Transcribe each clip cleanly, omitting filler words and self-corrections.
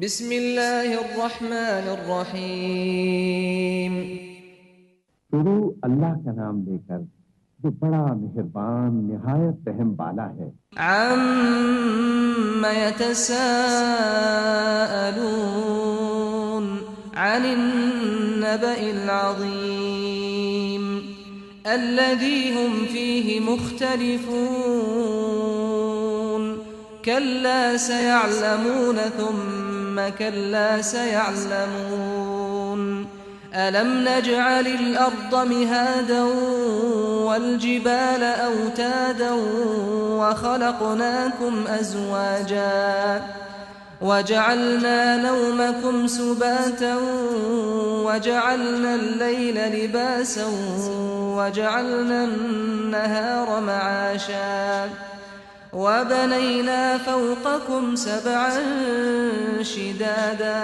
بسم اللہ الرحمن الرحیم۔ شروع اللہ کا نام لے کر جو بڑا مہربان نہایت رحم والا ہے۔ عَمَّ يَتَسَاءَلُونَ عَنِ النَّبَإِ الْعَظِيمِ الَّذِي هُمْ فِيهِ مُخْتَلِفُونَ كَلَّا سَيَعْلَمُونَ ثُمَّ كَلَّا سَيَعْلَمُونَ أَلَمْ نَجْعَلِ الْأَرْضَ مِهَادًا وَالْجِبَالَ أَوْتَادًا وَخَلَقْنَاكُمْ أَزْوَاجًا وَجَعَلْنَا نَوْمَكُمْ سُبَاتًا وَجَعَلْنَا اللَّيْلَ لِبَاسًا وَجَعَلْنَا النَّهَارَ مَعَاشًا وَبَنَيْنَا فَوْقَكُمْ سَبْعًا شِدَادًا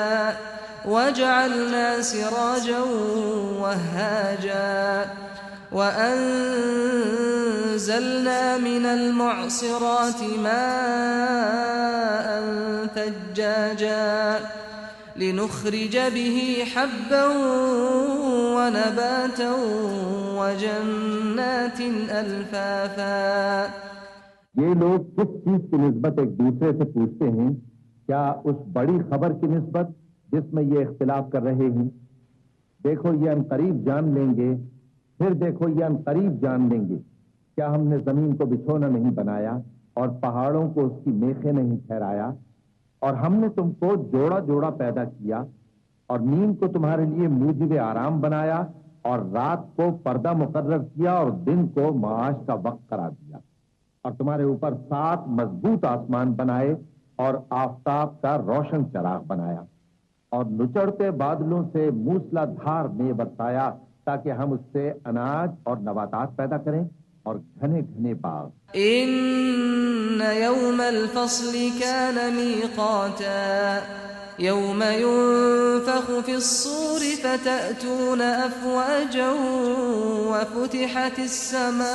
وَجَعَلْنَا سِرَاجًا وَهَّاجًا وَأَنزَلْنَا مِنَ الْمُعْصِرَاتِ مَاءً ثَجَّاجًا لِنُخْرِجَ بِهِ حَبًّا وَنَبَاتًا وَجَنَّاتٍ أَلْفَافًا۔ یہ لوگ کس چیز کی نسبت ایک دوسرے سے پوچھتے ہیں؟ کیا اس بڑی خبر کی نسبت جس میں یہ اختلاف کر رہے ہیں؟ دیکھو یہ عنقریب جان لیں گے، پھر دیکھو یہ عنقریب جان لیں گے۔ کیا ہم نے زمین کو بچھونا نہیں بنایا اور پہاڑوں کو اس کی میخیں نہیں ٹھہرایا؟ اور ہم نے تم کو جوڑا جوڑا پیدا کیا اور نیند کو تمہارے لیے موجب آرام بنایا اور رات کو پردہ مقرر کیا اور دن کو معاش کا وقت قرار دیا، اور تمہارے اوپر 7 مضبوط آسمان بنائے اور آفتاب کا روشن چراغ بنایا، اور نچڑتے بادلوں سے موسلا دھار میں برسایا تاکہ ہم اس سے اناج اور نباتات پیدا کریں اور گھنے گھنے باغ۔ إن يوم الفصل كان ميقاتا يوم ينفخ في الصور فتأتون أفواجا وفتحت السماء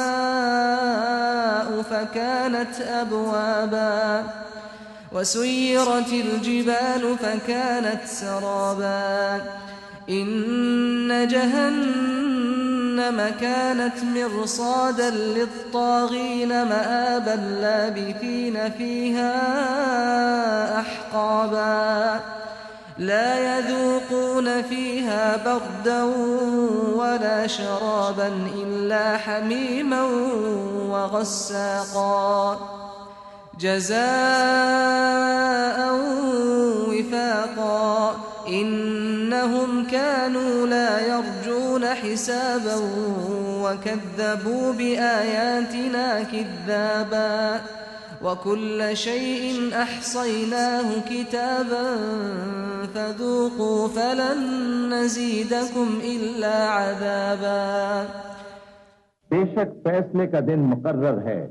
فكانت أبوابا وسيرت الجبال فكانت سرابا إن جهنم كانت مرصادا للطاغين مآبا لابثين فيها أحقابا لا يذوقون فيها بردا ولا شرابا إلا حميما وغساقا جزاء وفاقا إنهم كانوا لا يرجون حسابا وكذبوا بآياتنا كذابا وكل شيء أحصيناه كتابا فذوقوا فلن نزيدكم إلا عذابا۔ بے شک فیصلے کا دن مقرر ہے،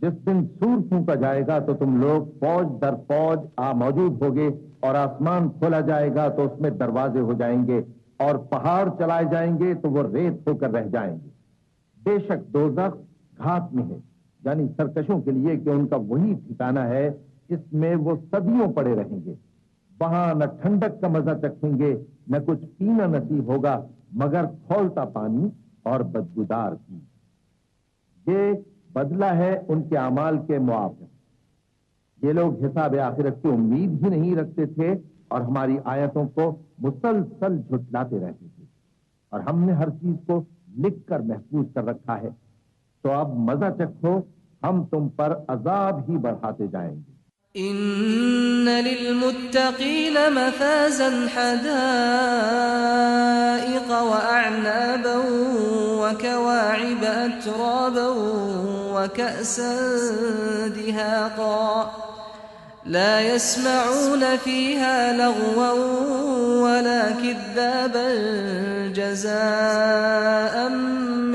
جس دن سور پھونکا جائے گا تو تم لوگ فوج در فوج موجود ہوگے، اور آسمان کھولا جائے گا تو اس میں دروازے ہو جائیں گے، اور پہاڑ چلائے جائیں گے تو وہ ریت ہو کر رہ جائیں گے۔ بے شک دوزخ گھات میں ہے، یعنی سرکشوں کے لیے کہ ان کا وہی ٹھکانہ ہے، اس میں وہ صدیوں پڑے رہیں گے۔ وہاں نہ ٹھنڈک کا مزہ چکھیں گے، نہ کچھ پینا نصیب ہوگا مگر کھولتا پانی اور بدبودار کی۔ یہ بدلہ ہے ان کے اعمال کے موافق۔ یہ لوگ حساب آخرت کی امید ہی نہیں رکھتے تھے اور ہماری آیتوں کو مسلسل جھٹلاتے رہتے تھے، اور ہم نے ہر چیز کو لکھ کر محفوظ کر رکھا ہے، تو اب مزہ چکھو، ہم تم پر عذاب ہی بڑھاتے جائیں گے۔ إن للمتقين مفازا حدائق وأعنابا وكواعب أترابا وكأسا دهاقا لا يسمعون فيها لغوا ولا كذابا جزاء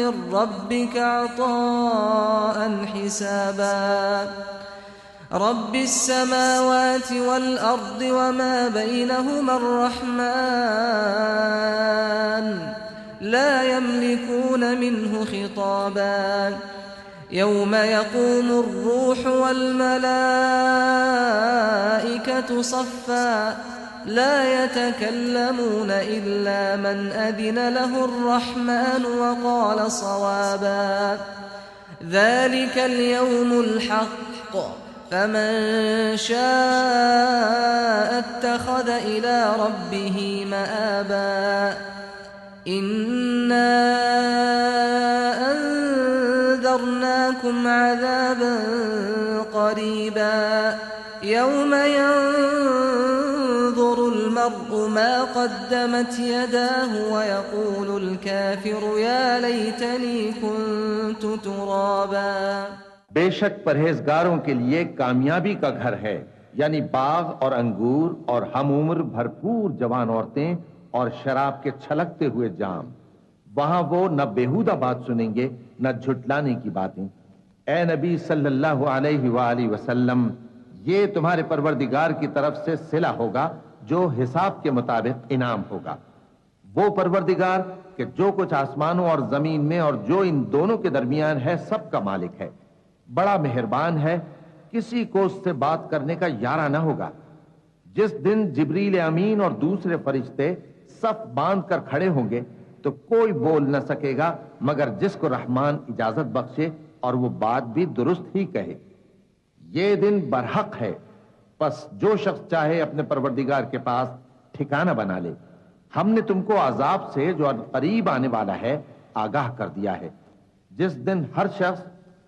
من ربك عطاء حسابا رب السماوات والأرض وما بينهما الرحمن لا يملكون منه خطابا يوم يقوم الروح والملائكة صفا لا يتكلمون إلا من أذن له الرحمن وقال صوابا ذلك اليوم الحق فمن شاء اتخذ إلى ربه مآبا إنا أنذرناكم عذابا قريبا يوم ينظر المرء ما قدمت يداه ويقول الكافر يا ليتني كنت ترابا بے شک پرہیزگاروں کے لیے کامیابی کا گھر ہے، یعنی باغ اور انگور اور ہم عمر بھرپور جوان عورتیں اور شراب کے چھلکتے ہوئے جام۔ وہاں وہ نہ بیہودہ بات سنیں گے نہ جھٹلانے کی باتیں۔ اے نبی صلی اللہ علیہ وآلہ وسلم، یہ تمہارے پروردگار کی طرف سے صلہ ہوگا جو حساب کے مطابق انعام ہوگا۔ وہ پروردگار کہ جو کچھ آسمانوں اور زمین میں اور جو ان دونوں کے درمیان ہے سب کا مالک ہے، بڑا مہربان ہے، کسی کو اس سے بات کرنے کا یارہ نہ ہوگا۔ جس دن جبریل امین اور دوسرے فرشتے صف باندھ کر کھڑے ہوں گے تو کوئی بول نہ سکے گا مگر جس کو رحمان اجازت بخشے اور وہ بات بھی درست ہی کہے۔ یہ دن برحق ہے، پس جو شخص چاہے اپنے پروردگار کے پاس ٹھکانہ بنا لے۔ ہم نے تم کو عذاب سے جو قریب آنے والا ہے آگاہ کر دیا ہے، جس دن ہر شخص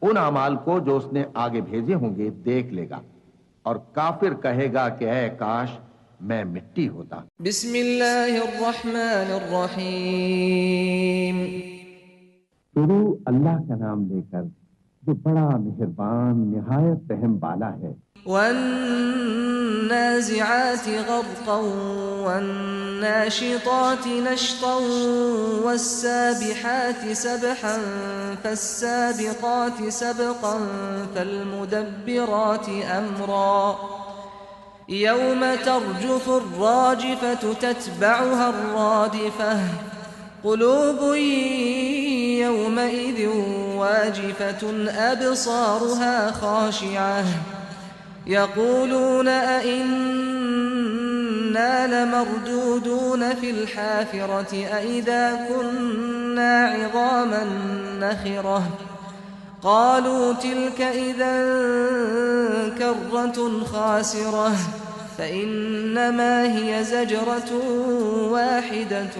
ان اعمال کو جو اس نے آگے بھیجے ہوں گے دیکھ لے گا، اور کافر کہے گا کہ اے کاش میں مٹی ہوتا۔ بسم اللہ الرحمن الرحیم۔ شروع اللہ کا نام لے کر جو بڑا مہربان نہایت رحم والا ہے۔ والنازعات غرقا والناشطات نشطا والسابحات سبحا فالسابقات سبقا فالمدبرات أمرا يوم ترجف الراجفة تتبعها الرادفة قلوب يومئذ واجفة أبصارها خاشعة يقولون أئنا لمردودون في الحافرة أئذا كنا عظاما نخرة قالوا تلك إذا كرة خاسرة فإنما هي زجرة واحدة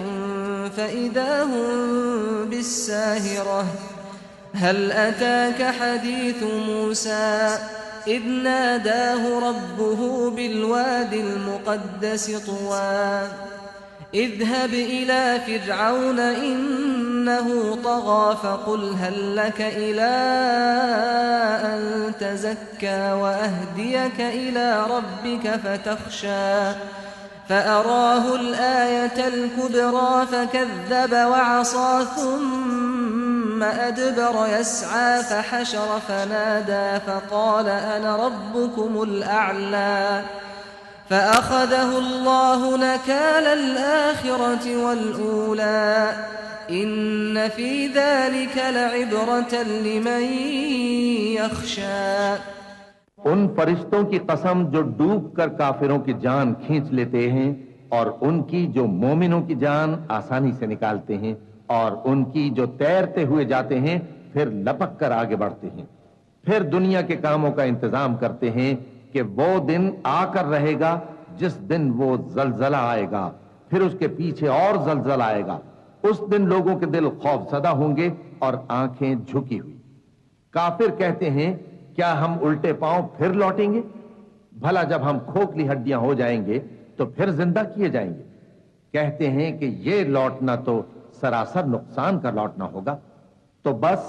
فإذا هم بالساهرة هل أتاك حديث موسى إذ ناداه ربه بالواد المقدس طوى اذهب إلى فرعون إنه طغى فقل هل لك إلى أن تزكى وأهديك إلى ربك فتخشى فأراه الآية الكبرى فكذب وعصى ثم أدبر يسعى فحشر فنادى فقال أنا ربكم الأعلى فأخذه الله نكال الآخرة والأولى إن في ذلك لعبرة لمن يخشى۔ ان فرشتوں کی قسم جو ڈوب کر کافروں کی جان کھینچ لیتے ہیں اور ان کی جو مومنوں کی جان آسانی سے نکالتے ہیں اور ان کی جو تیرتے ہوئے جاتے ہیں پھر لپک کر آگے بڑھتے ہیں، پھر دنیا کے کاموں کا انتظام کرتے ہیں کہ وہ دن آ کر رہے گا جس دن وہ زلزلہ آئے گا، پھر اس کے پیچھے اور زلزلہ آئے گا۔ اس دن لوگوں کے دل خوف زدہ ہوں گے اور آنکھیں جھکی ہوئی۔ کافر کہتے ہیں کیا ہم الٹے پاؤں پھر لوٹیں گے؟ بھلا جب ہم کھوکھلی ہڈیاں ہو جائیں گے تو پھر زندہ کیے جائیں گے؟ کہتے ہیں کہ یہ لوٹنا تو سراسر نقصان کا لوٹنا ہوگا۔ تو بس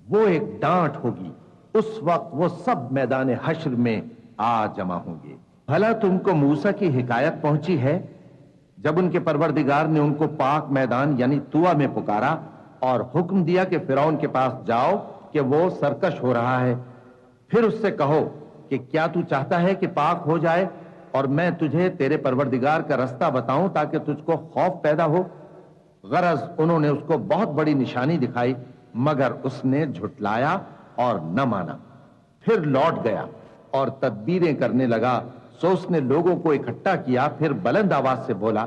وہ ایک ڈانٹ ہوگی، اس وقت وہ سب میدان حشر میں آ جمع ہوں گے۔ بھلا تم کو موسیٰ کی حکایت پہنچی ہے جب ان کے پروردگار نے ان کو پاک میدان یعنی طویٰ میں پکارا اور حکم دیا کہ فرعون کے پاس جاؤ کہ وہ سرکش ہو رہا ہے، پھر اس سے کہو کہ کیا تو چاہتا ہے کہ پاک ہو جائے اور میں تجھے تیرے پروردگار کا رستہ بتاؤں تاکہ تجھ کو خوف پیدا ہو؟ غرض انہوں نے اس کو بہت بڑی نشانی دکھائی مگر اس نے جھٹلایا اور نہ مانا. پھر لوٹ گیا اور تدبیریں کرنے لگا. سو اس نے لوگوں کو اکٹھا کیا, پھر بلند آواز سے بولا.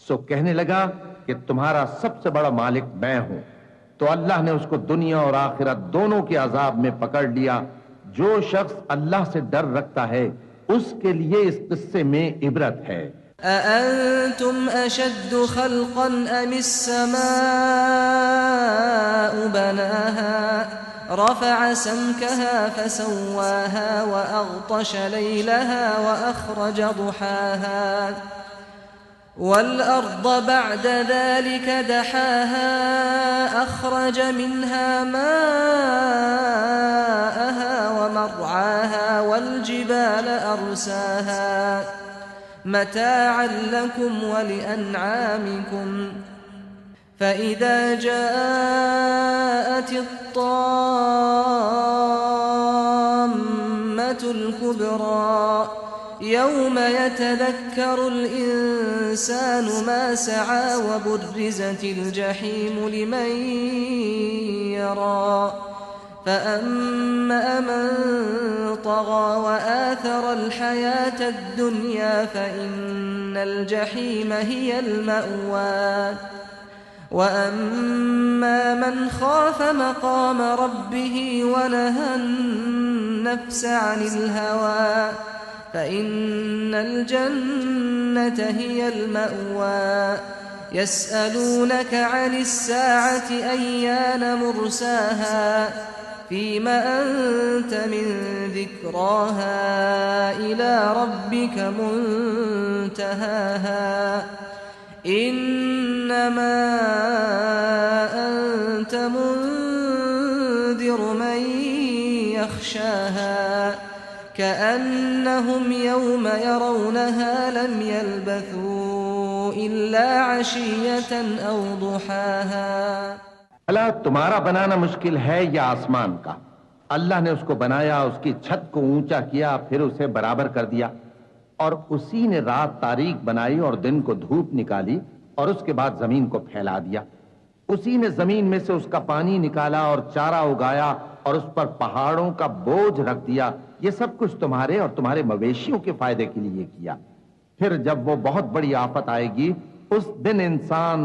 سو کہنے لگا کہ تمہارا سب سے بڑا مالک میں ہوں. تو اللہ نے اس کو دنیا اور آخرت دونوں کے عذاب میں پکڑ لیا. جو شخص اللہ سے ڈر رکھتا ہے اس کے لیے اس قصے میں عبرت ہے. أأنتم أشد خلقا أم السماء بناها رفع سمكها فسواها وأغطش ليلها وأخرج ضحاها والأرض بعد ذلك دحاها أخرج منها ماءها ومرعاها والجبال أرساها متاعا لكم ولأنعامكم فإذا جاءت الطامة الكبرى يوم يتذكر الإنسان ما سعى وبرزت الجحيم لمن يرى فأما من طغى وآثر الحياة الدنيا فإن الجحيم هي المأوى وأما من خاف مقام ربه ونهى النفس عن الهوى فإن الجنة هي المأوى يسألونك عن الساعة أيان مرساها فيم أنت من ذكراها إلى ربك منتهاها إنما أنت منذر من يخشاها كأنهم يوم يرونها لم يلبثوا إلا عشية أو ضحاها. اللہ تمہارا بنانا مشکل ہے یا آسمان کا؟ اللہ نے اس کو بنایا, اس کی چھت کو اونچا کیا, پھر اسے برابر کر دیا, اور اسی نے رات تاریک بنائی اور دن کو دھوپ نکالی, اور اس کے بعد زمین کو پھیلا دیا. اسی نے زمین میں سے اس کا پانی نکالا اور چارہ اگایا اور اس پر پہاڑوں کا بوجھ رکھ دیا. یہ سب کچھ تمہارے اور تمہارے مویشیوں کے فائدے کے لیے کیا. پھر جب وہ بہت بڑی آفت آئے گی اس دن انسان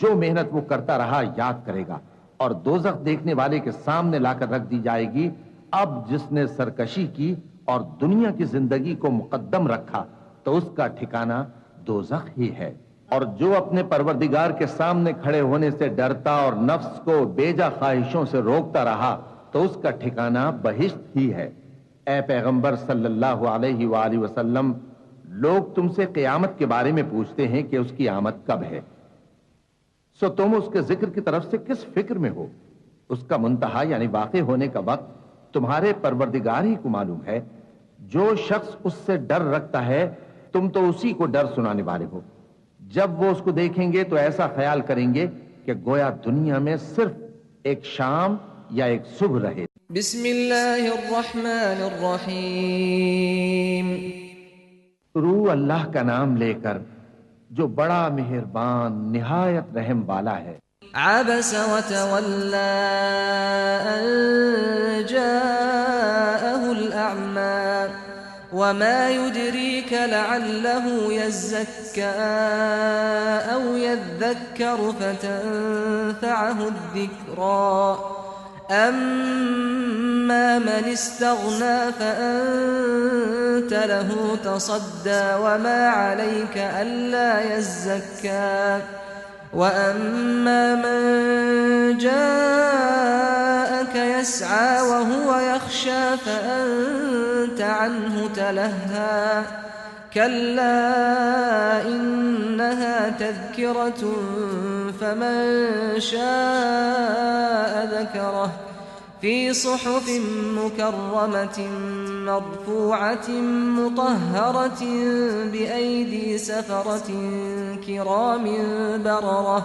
جو محنت وہ کرتا رہا یاد کرے گا, اور دوزخ دیکھنے والے کے سامنے لا کر رکھ دی جائے گی. اب جس نے سرکشی کی اور دنیا کی زندگی کو مقدم رکھا تو اس کا ٹھکانہ دوزخ ہی ہے. اور جو اپنے پروردگار کے سامنے کھڑے ہونے سے ڈرتا اور نفس کو بیجا خواہشوں سے روکتا رہا تو اس کا ٹھکانہ بہشت ہی ہے. اے پیغمبر صلی اللہ علیہ وآلہ وسلم, لوگ تم سے قیامت کے بارے میں پوچھتے ہیں کہ اس کی آمد کب ہے, سو تم اس کے ذکر کی طرف سے کس فکر میں ہو؟ اس کا منتہا یعنی واقع ہونے کا وقت تمہارے پروردگار ہی کو معلوم ہے. جو شخص اس سے ڈر رکھتا ہے تم تو اسی کو ڈر سنانے والے ہو. جب وہ اس کو دیکھیں گے تو ایسا خیال کریں گے کہ گویا دنیا میں صرف ایک شام یا ایک صبح رہے. بسم اللہ الرحمن الرحیم. شروع اللہ کا نام لے کر جو بڑا مہربان نہایت رحم والا ہے. عبس وتولى أن جاءه الأعمى وما يدريك لعله يزكى أو يذكر فتنفعه الذكرى أما من استغنى فأنت له تصدى وما عليك ألا يزكى وأما من جاءك يسعى وهو يخشى فأنت عنه تلهى كلا إنها تذكرة فمن شاء ذكره في صحف مكرمة مرفوعة مطهرة بأيدي سفرة كرام بررة.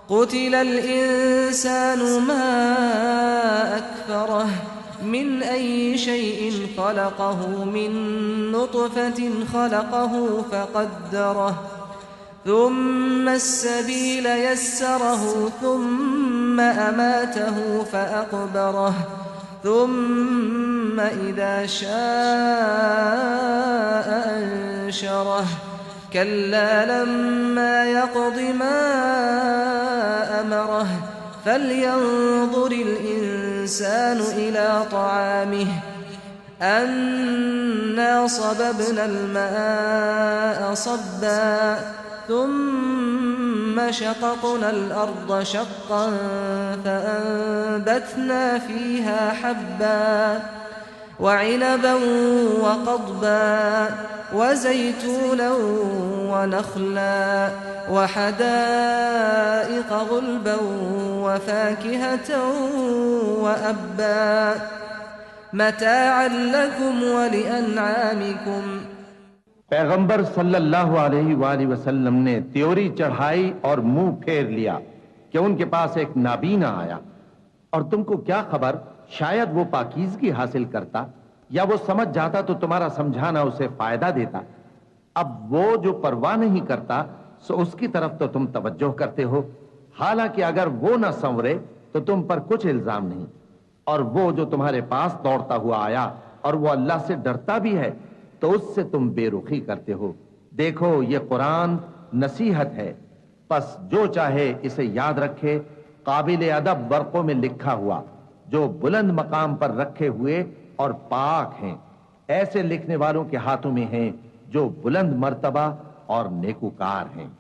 قتل الإنسان ما أكفره من أي شيء خلقه من نطفة خلقه فقدره ثم السبيل يسره ثم أماته فأقبره ثم إذا شاء أنشره كلا لما يقض ما أمره فلينظر الإنسان إلى طعامه أنا صببنا الماء صبا ثم شققنا الأرض شقا فأنبتنا فيها حبا وعنبا وقضبا وزيتونا ونخلا وحدائق غلبا وفاكهة وأبا متاعا لكم ولأنعامكم. پیغمبر صلی اللہ علیہ وآلہ وسلم نے تیوری چڑھائی اور منہ پھیر لیا کہ ان کے پاس ایک نابینا آیا، اور تم کو کیا خبر، شاید وہ پاکیزگی حاصل کرتا یا وہ سمجھ جاتا تو تمہارا سمجھانا اسے فائدہ دیتا. اب وہ جو پرواہ نہیں کرتا سو اس کی طرف تو تم توجہ کرتے ہو، حالانکہ اگر وہ نہ سنورے تو تم پر کچھ الزام نہیں. اور وہ جو تمہارے پاس دوڑتا ہوا آیا اور وہ اللہ سے ڈرتا بھی ہے تو اس سے تم بے رخی کرتے ہو. دیکھو یہ قرآن نصیحت ہے، پس جو چاہے اسے یاد رکھے. قابل ادب ورقوں میں لکھا ہوا، جو بلند مقام پر رکھے ہوئے اور پاک ہیں، ایسے لکھنے والوں کے ہاتھوں میں ہیں جو بلند مرتبہ اور نیکوکار ہیں.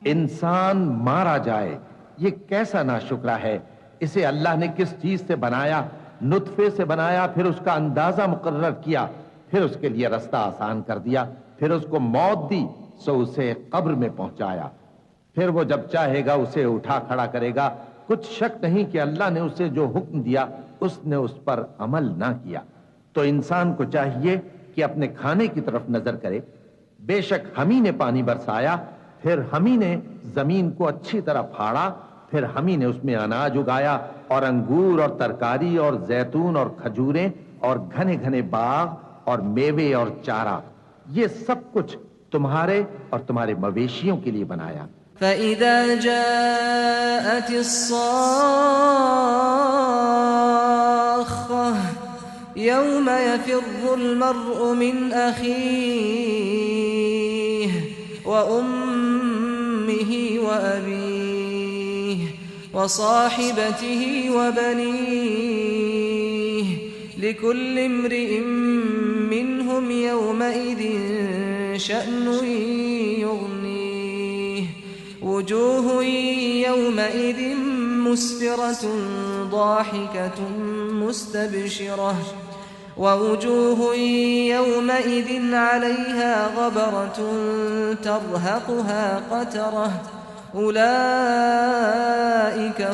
انسان مارا جائے یہ کیسا ناشکرا ہے. اسے اللہ نے کس چیز سے بنایا؟ نطفے سے بنایا، پھر اس کا اندازہ مقرر کیا، پھر اس کے لیے رستہ آسان کر دیا، پھر اس کو موت دی سو اسے قبر میں پہنچایا، پھر وہ جب چاہے گا اسے اٹھا کھڑا کرے گا. کچھ شک نہیں کہ اللہ نے اسے جو حکم دیا اس نے اس پر عمل نہ کیا. تو انسان کو چاہیے کہ اپنے کھانے کی طرف نظر کرے. بے شک ہم ہی نے پانی برسایا، پھر ہم ہی نے زمین کو اچھی طرح پھاڑا، پھر ہم ہی نے اس میں اناج اگایا اور انگور اور ترکاری اور زیتون اور کھجوریں اور گھنے گھنے باغ اور میوے اور چارہ. یہ سب کچھ تمہارے اور تمہارے مویشیوں کے لیے بنایا. فَإِذَا جَاءَتِ الصَّاخَّةُ يَوْمَ يَفِرُّ الْمَرْءُ مِنْ أَخِيهِ وَأُمِّهِ وَأَبِيهِ وَصَاحِبَتِهِ وَبَنِيهِ لِكُلِّ امْرِئٍ مِّنْهُمْ يَوْمَئِذٍ شَأْنٌ يُغْنِيهِ وُجُوهٌ يَوْمَئِذٍ مُسْفِرَةٌ ضَاحِكَةٌ مُسْتَبْشِرَةٌ وَوُجُوهٌ يَوْمَئِذٍ عَلَيْهَا غَبَرَةٌ تَرْهَقُهَا قَتَرَةٌ أُولَئِكَ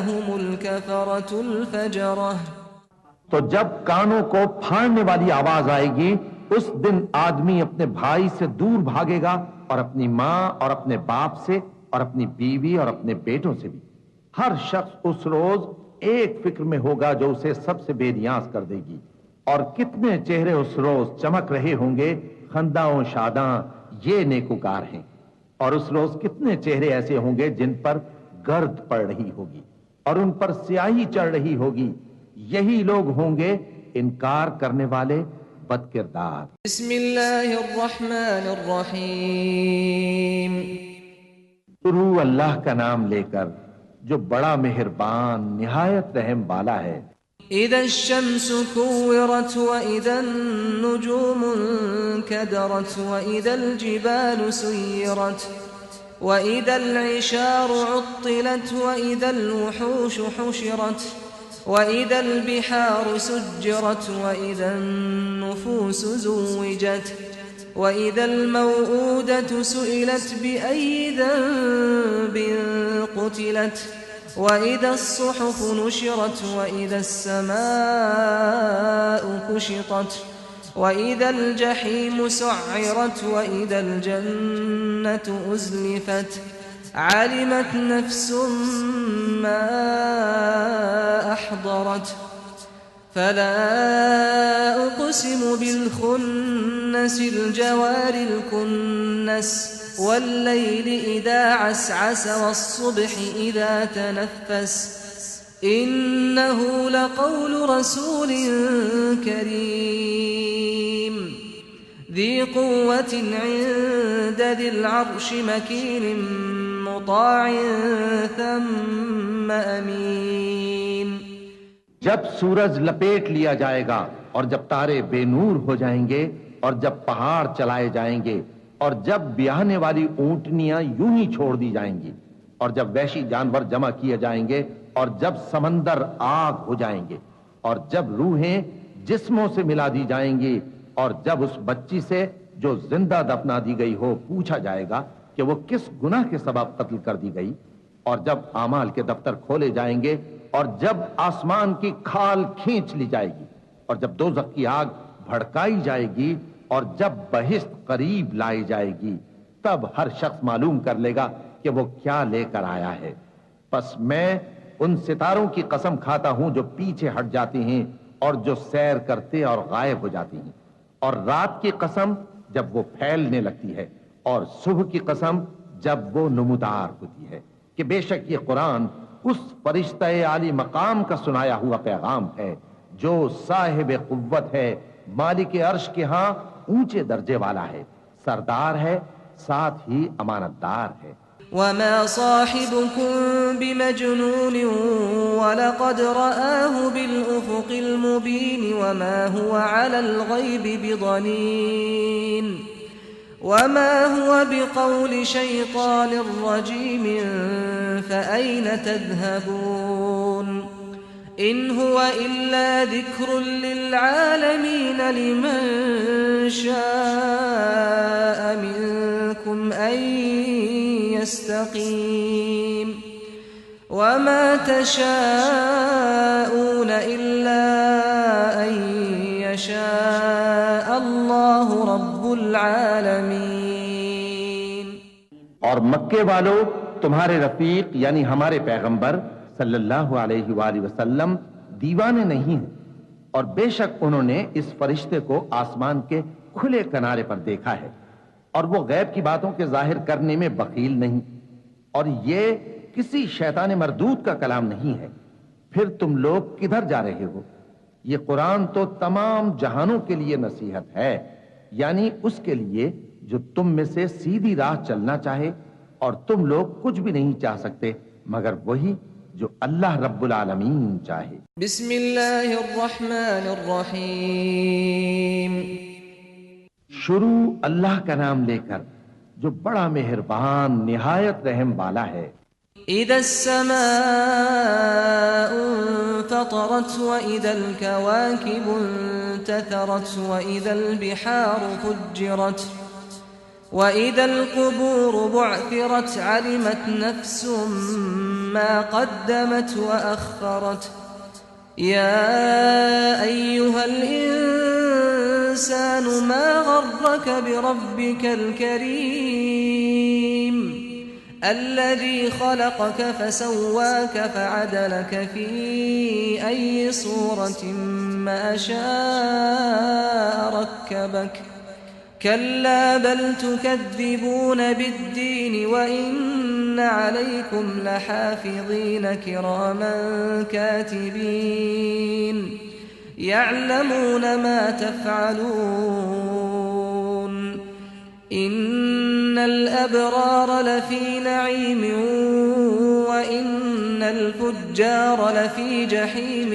هُمُ الْكَفَرَةُ الْفَجَرَةُ. تو جب کانوں کو پھاڑنے والی آواز آئے گی اس دن آدمی اپنے بھائی سے دور بھاگے گا، اور اپنی ماں اور اپنے باپ سے اور اپنی بیوی اور اپنے بیٹوں سے بھی. ہر شخص اس روز ایک فکر میں ہوگا جو اسے سب سے بے نیاز کر دے گی. اور کتنے چہرے اس روز چمک رہے ہوں گے، خنداں و شاداں، یہ نیکوکار ہیں. اور اس روز کتنے چہرے ایسے ہوں گے جن پر گرد پڑ رہی ہوگی اور ان پر سیاہی چڑھ رہی ہوگی. یہی لوگ ہوں گے انکار کرنے والے بد کردار. بسم اللہ الرحمن الرحیم. شروع اللہ کا نام لے کر جو بڑا مہربان نہایت رحم والا ہے. اذا الشمس كورت واذا النجوم انكدرت واذا الجبال سيرت واذا العشار عطلت واذا الوحوش حشرت واذا البحار سجرت واذا النفوس زوجت واذا الموءودة سئلت بأي ذنب قتلت وإذا الصحف نشرت وإذا السماء كشطت وإذا الجحيم سعرت وإذا الجنة أزلفت علمت نفس ما أحضرت فلا أقسم بالخنس الجوار الكنس والليل إذا عسعس والصبح إذا تنفس إنه لقول رسول كريم ذي قوة عند ذي العرش مكين مطاع ثم أمين. جب سورج لپیٹ لیا جائے گا اور جب تارے بے نور ہو جائیں گے اور جب پہاڑ چلائے جائیں گے اور جب بیاہنے والی اونٹنیاں یوں ہی چھوڑ دی جائیں گی اور جب وحشی جانور جمع کیے جائیں گے اور جب سمندر آگ ہو جائیں گے اور جب روحیں جسموں سے ملا دی جائیں گی اور جب اس بچی سے جو زندہ دفنا دی گئی ہو پوچھا جائے گا کہ وہ کس گناہ کے سبب قتل کر دی گئی اور جب اعمال کے دفتر کھولے جائیں گے اور جب آسمان کی کھال کھینچ لی جائے گی اور جب دوزخ کی آگ بھڑکائی جائے گی اور جب بہشت قریب لائی جائے گی تب ہر شخص معلوم کر لے گا کہ وہ کیا لے کر آیا ہے. پس میں ان ستاروں کی قسم کھاتا ہوں جو پیچھے ہٹ جاتی ہیں اور جو سیر کرتے اور غائب ہو جاتی ہیں، اور رات کی قسم جب وہ پھیلنے لگتی ہے اور صبح کی قسم جب وہ نمودار ہوتی ہے کہ بے شک یہ قرآن اس فرشتہ عالی مقام کا سنایا ہوا پیغام ہے جو صاحب قوت ہے، مالک عرش کے ہاں اونچے درجے والا ہے، سردار ہے، ساتھ ہی امانتدار ہے. وما صاحبكم بمجنون ولقد رآه بالأفق المبين وما هو على الغيب بضنين وما هو بقول شيطان رجيم فأين تذهبون إن هو إلا ذكر للعالمين لمن شاء منكم أن يستقيم وما تشاءون إلا أن يشاء الله رب العالمين. اور مکے والو تمہارے رفیق یعنی ہمارے پیغمبر صلی اللہ علیہ وآلہ وسلم دیوانے نہیں ہیں، اور بے شک انہوں نے اس فرشتے کو آسمان کے کھلے کنارے پر دیکھا ہے اور وہ غیب کی باتوں کے ظاہر کرنے میں بخیل نہیں، اور یہ کسی شیطان مردود کا کلام نہیں ہے. پھر تم لوگ کدھر جا رہے ہو؟ یہ قرآن تو تمام جہانوں کے لیے نصیحت ہے، یعنی اس کے لیے جو تم میں سے سیدھی راہ چلنا چاہے، اور تم لوگ کچھ بھی نہیں چاہ سکتے مگر وہی جو اللہ رب العالمین چاہے. بسم اللہ الرحمن الرحیم. شروع اللہ کا نام لے کر جو بڑا مہربان نہایت رحم والا ہے. اذا السماء انفطرت واذا الكواكب انتثرت واذا البحار فجرت واذا القبور بعثرت علمت نفس ما قدمت واخرت يا ايها الانسان ما غرك بربك الكريم الذي خلقك فسواك فعدلك في أي صورة ما شاء ركبك كلا بل تكذبون بالدين وإن عليكم لحافظين كراما كاتبين يعلمون ما تفعلون إن الأبرار لفي نعيم وإن الفجار لفي جحيم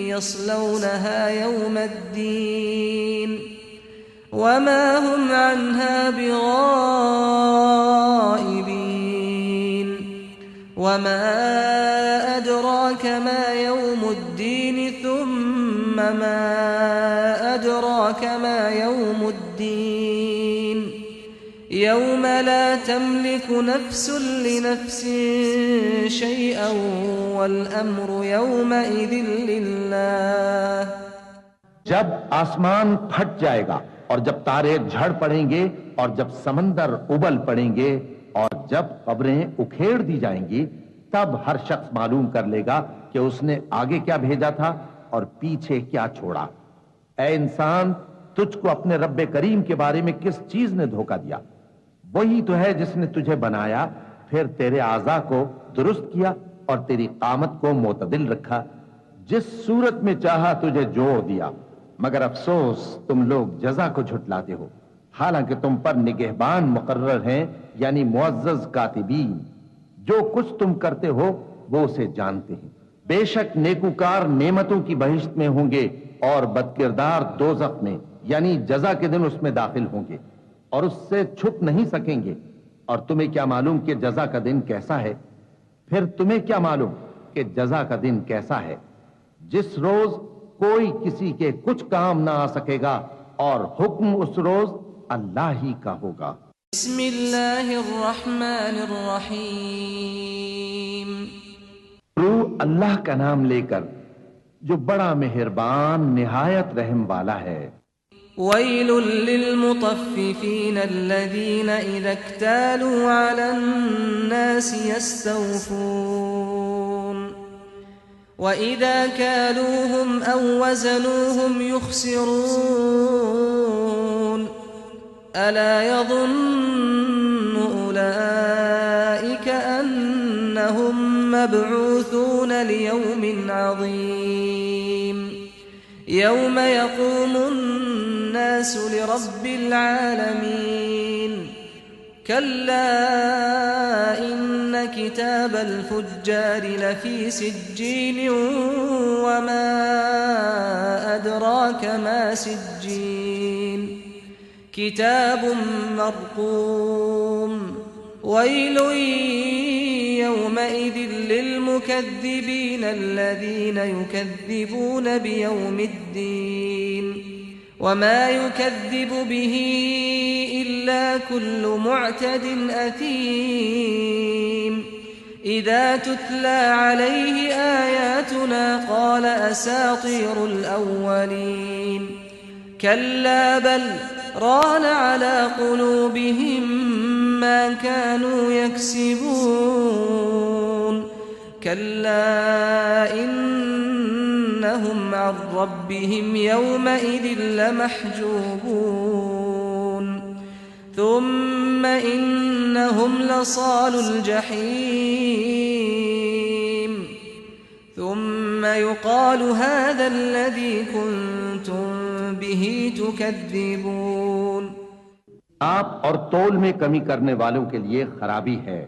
يصلونها يوم الدين وما هم عنها بغائبين وما أدراك ما يوم الدين ثم ما أدراك ما يوم الدين يوم لا تملك نفس لنفس شيئا والأمر يومئذ لله. جب آسمان پھٹ جائے گا اور جب تارے جھڑ پڑیں گے اور جب سمندر ابل پڑیں گے اور جب قبریں اکھیڑ دی جائیں گی تب ہر شخص معلوم کر لے گا کہ اس نے آگے کیا بھیجا تھا اور پیچھے کیا چھوڑا. اے انسان، تجھ کو اپنے رب کریم کے بارے میں کس چیز نے دھوکہ دیا؟ وہی تو ہے جس نے تجھے بنایا، پھر تیرے اعضاء کو درست کیا اور تیری قامت کو معتدل رکھا، جس صورت میں چاہا تجھے جوڑ دیا، مگر افسوس تم لوگ جزا کو جھٹلاتے ہو، حالانکہ تم پر نگہبان مقرر ہیں، یعنی معزز کاتبین، جو کچھ تم کرتے ہو وہ اسے جانتے ہیں۔ بے شک نیکوکار نعمتوں کی بہشت میں ہوں گے اور بدکردار دوزخ میں، یعنی جزا کے دن اس میں داخل ہوں گے اور اس سے چھپ نہیں سکیں گے۔ اور تمہیں کیا معلوم کہ جزا کا دن کیسا ہے؟ پھر تمہیں کیا معلوم کہ جزا کا دن کیسا ہے؟ جس روز کوئی کسی کے کچھ کام نہ آ سکے گا اور حکم اس روز اللہ ہی کا ہوگا۔ بسم اللہ الرحمن الرحیم۔ شروع اللہ کا نام لے کر جو بڑا مہربان نہایت رحم والا ہے۔ ویل للمطففین الذین اذا اکتالوا علی الناس یستوفون وَإِذَا كَالُوهُمْ أَوْ وَزَنُوهُمْ يُخْسِرُونَ أَلَا يَظُنُّ أُولَئِكَ أَنَّهُمْ مَبْعُوثُونَ لِيَوْمٍ عَظِيمٍ يَوْمَ يَقُومُ النَّاسُ لِرَبِّ الْعَالَمِينَ كَلَّا إِنَّ كِتَابَ الْفُجَّارِ لَفِي سِجِّينٍ وَمَا أَدْرَاكَ مَا سِجِّينٌ كِتَابٌ مَّرْقُومٌ وَيْلٌ يَوْمَئِذٍ لِّلْمُكَذِّبِينَ الَّذِينَ يُكَذِّبُونَ بِيَوْمِ الدِّينِ وما يكذب به إلا كل معتد أثيم إذا تتلى عليه آياتنا قال أساطير الأولين كلا بل ران على قلوبهم ما كانوا يكسبون كلا إنهم عن ربهم يومئذ لمحجوبون ثم إنهم لصال الجحيم ثم يقال هذا الذي كنتم به تكذبون۔ ناپ اور تول میں کمی کرنے والوں کے لیے خرابی ہے،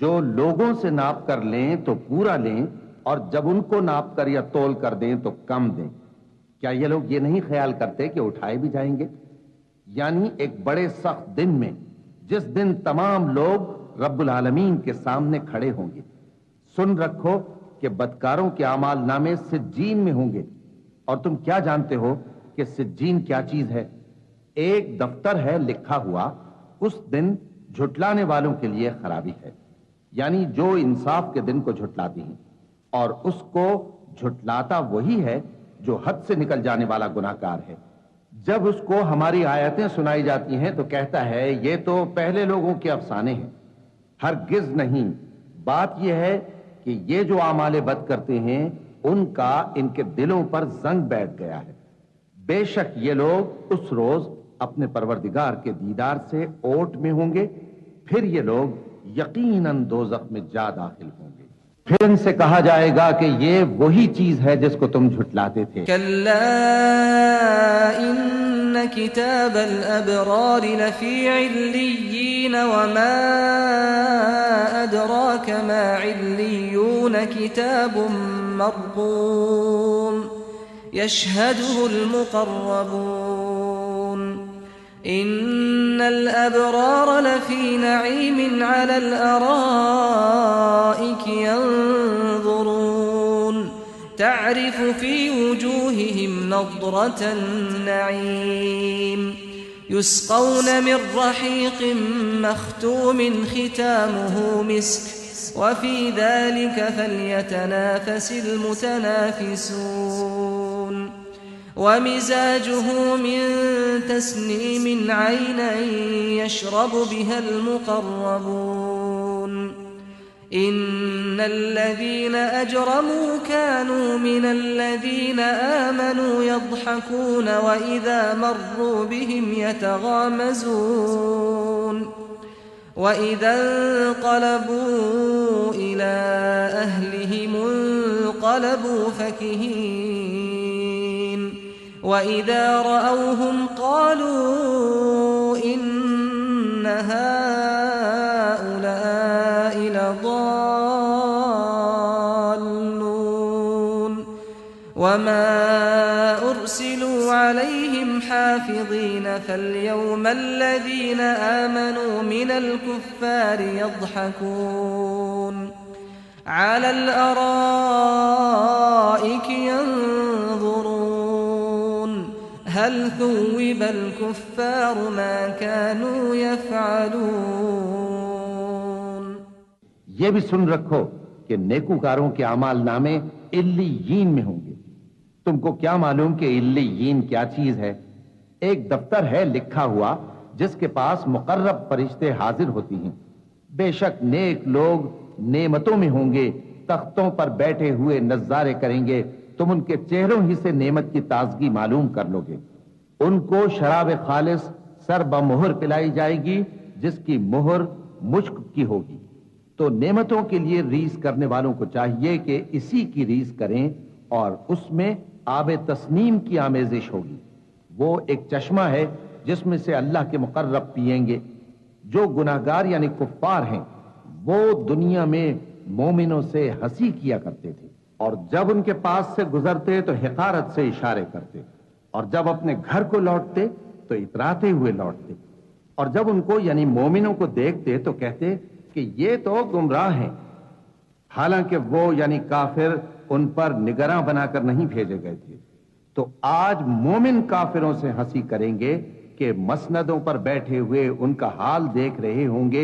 جو لوگوں سے ناپ کر لیں تو پورا لیں اور جب ان کو ناپ کر یا تول کر دیں تو کم دیں۔ کیا یہ لوگ یہ نہیں خیال کرتے کہ اٹھائے بھی جائیں گے؟ یعنی ایک بڑے سخت دن میں، جس دن تمام لوگ رب العالمین کے سامنے کھڑے ہوں گے۔ سن رکھو کہ بدکاروں کے اعمال نامے سجین میں ہوں گے، اور تم کیا جانتے ہو کہ سجین کیا چیز ہے؟ ایک دفتر ہے لکھا ہوا، اس دن جھٹلانے والوں کے لیے خرابی ہے، یعنی جو انصاف کے دن کو جھٹلاتی ہیں، اور اس کو جھٹلاتا وہی ہے جو حد سے نکل جانے والا گناہگار ہے۔ جب اس کو ہماری آیتیں سنائی جاتی ہیں تو کہتا ہے یہ تو پہلے لوگوں کے افسانے ہیں۔ ہرگز نہیں، بات یہ ہے کہ یہ جو اعمال بد کرتے ہیں ان کا ان کے دلوں پر زنگ بیٹھ گیا ہے۔ بے شک یہ لوگ اس روز اپنے پروردگار کے دیدار سے اوٹ میں ہوں گے، پھر یہ لوگ یقیناً دوزخ میں جا داخل ہوں گے۔ پھر ان سے کہا جائے گا کہ یہ وہی چیز ہے جس کو تم جھٹلاتے تھے۔ كلا إن كتاب الأبرار لفي عليين وما أدراك ما عليون كتاب مرقوم يشهده المقربون إن الأبرار لفي نعيم على الأرائك ينظرون تعرف في وجوههم نضرة النعيم يسقون من رحيق مختوم ختامه مسك وفي ذلك فليتنافس المتنافسون ومزاجه من تسنيم عينا يشرب بها المقربون إن الذين أجرموا كانوا من الذين آمنوا يضحكون وإذا مروا بهم يتغامزون وَإِذَا انقلبوا إِلَى أَهْلِهِمُ انقلبوا فَكِهِينَ وَإِذَا رَأَوْهُمْ قَالُوا إِنَّ هَؤُلَاءِ لَضَالُّونَ وَمَا أُرْسِلُوا عَلَيْهِمْ حَافِظِينَ فَالْيَوْمَ الَّذِينَ آمَنُوا مِنَ الْكُفَّارِ يَضْحَكُونَ عَلَى الْأَرَائِكِ يَنظُرُونَ هَلْ ثُوِّبَ الْكُفَّارُ مَا كَانُوا يَفْعَلُونَ۔ یہ بھی سن رکھو کہ نیکوکاروں کے اعمال نامے علیین میں ہوں گے۔ تم کو کیا معلوم کہ علیین کیا چیز ہے؟ ایک دفتر ہے لکھا ہوا جس کے پاس مقرب فرشتے حاضر ہوتی ہیں۔ بے شک نیک لوگ نعمتوں میں ہوں گے، تختوں پر بیٹھے ہوئے نظارے کریں گے، تم ان کے چہروں ہی سے نعمت کی تازگی معلوم کر لو گے۔ ان کو شراب خالص سر بمہر پلائی جائے گی جس کی مہر مشک کی ہوگی۔ تو نعمتوں کے لیے ریس کرنے والوں کو چاہیے کہ اسی کی ریس کریں، اور اس میں آب تسنیم کی آمیزش ہوگی۔ وہ ایک چشمہ ہے جس میں سے اللہ کے مقرب پیئیں گے۔ جو گناہگار یعنی کفار ہیں وہ دنیا میں مومنوں سے ہنسی کیا کرتے تھے، اور جب ان کے پاس سے گزرتے تو حقارت سے اشارے کرتے، اور جب اپنے گھر کو لوٹتے تو اتراتے ہوئے لوٹتے، اور جب ان کو یعنی مومنوں کو دیکھتے تو کہتے کہ یہ تو گمراہ ہیں، حالانکہ وہ یعنی کافر ان پر نگراں بنا کر نہیں بھیجے گئے تھے۔ تو آج مومن کافروں سے ہنسی کریں گے کہ مسندوں پر بیٹھے ہوئے ان کا حال دیکھ رہے ہوں گے۔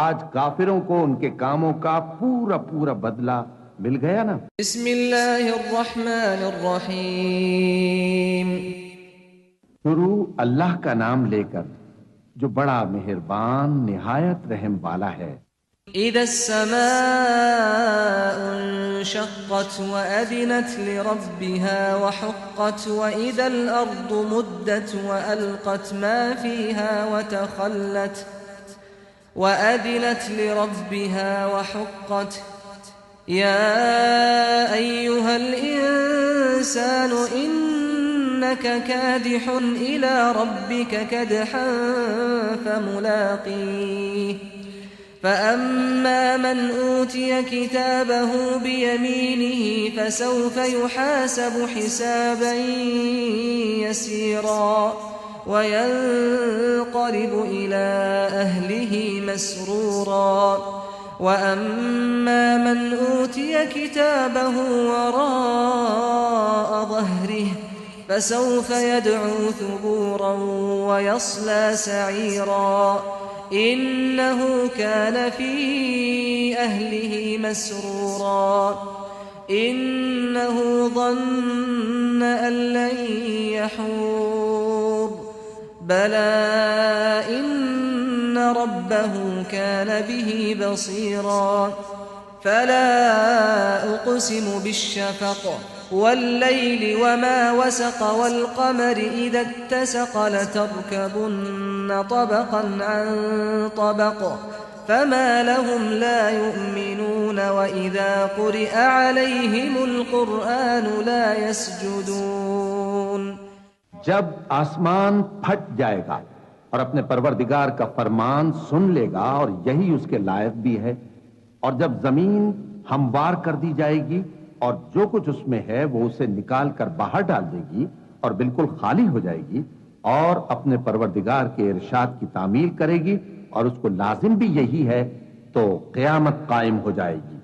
آج کافروں کو ان کے کاموں کا پورا پورا بدلہ مل گیا نا۔ بسم اللہ الرحمن الرحیم۔ شروع اللہ کا نام لے کر جو بڑا مہربان نہایت رحم والا ہے۔ اذا السماء انشقت وأذنت لربها وحقت وإذا الأرض مدت وألقت ما فيها وتخلت وأذنت لربها وحقت يا أيها الإنسان إنك كادح إلى ربك كدحا فملاقيه فأما من أوتي كتابه بيمينه فسوف يحاسب حسابا يسيرا وينقلب إلى أهله مسرورا وأما من أوتي كتابه وراء ظهره فسوف يدعو ثبورا ويصلى سعيرا إنه كان في أهله مسرورا إنه ظن أن لن يحور بلى إن ربه كان به بصيرا فلا أقسم بالشفق والليل وما وسق والقمر إذا اتسق لتركبن طبقا عن طبق فما لهم لا يؤمنون وإذا قرئ عليهم القرآن لا يسجدون۔ جب آسمان پھٹ جائے گا اور اپنے پروردگار کا فرمان سن لے گا، اور یہی اس کے لائق بھی ہے، اور جب زمین ہموار کر دی جائے گی اور جو کچھ اس میں ہے وہ اسے نکال کر باہر ڈال دے گی اور بالکل خالی ہو جائے گی، اور اپنے پروردگار کے ارشاد کی تعمیل کرے گی، اور اس کو لازم بھی یہی ہے، تو قیامت قائم ہو جائے گی۔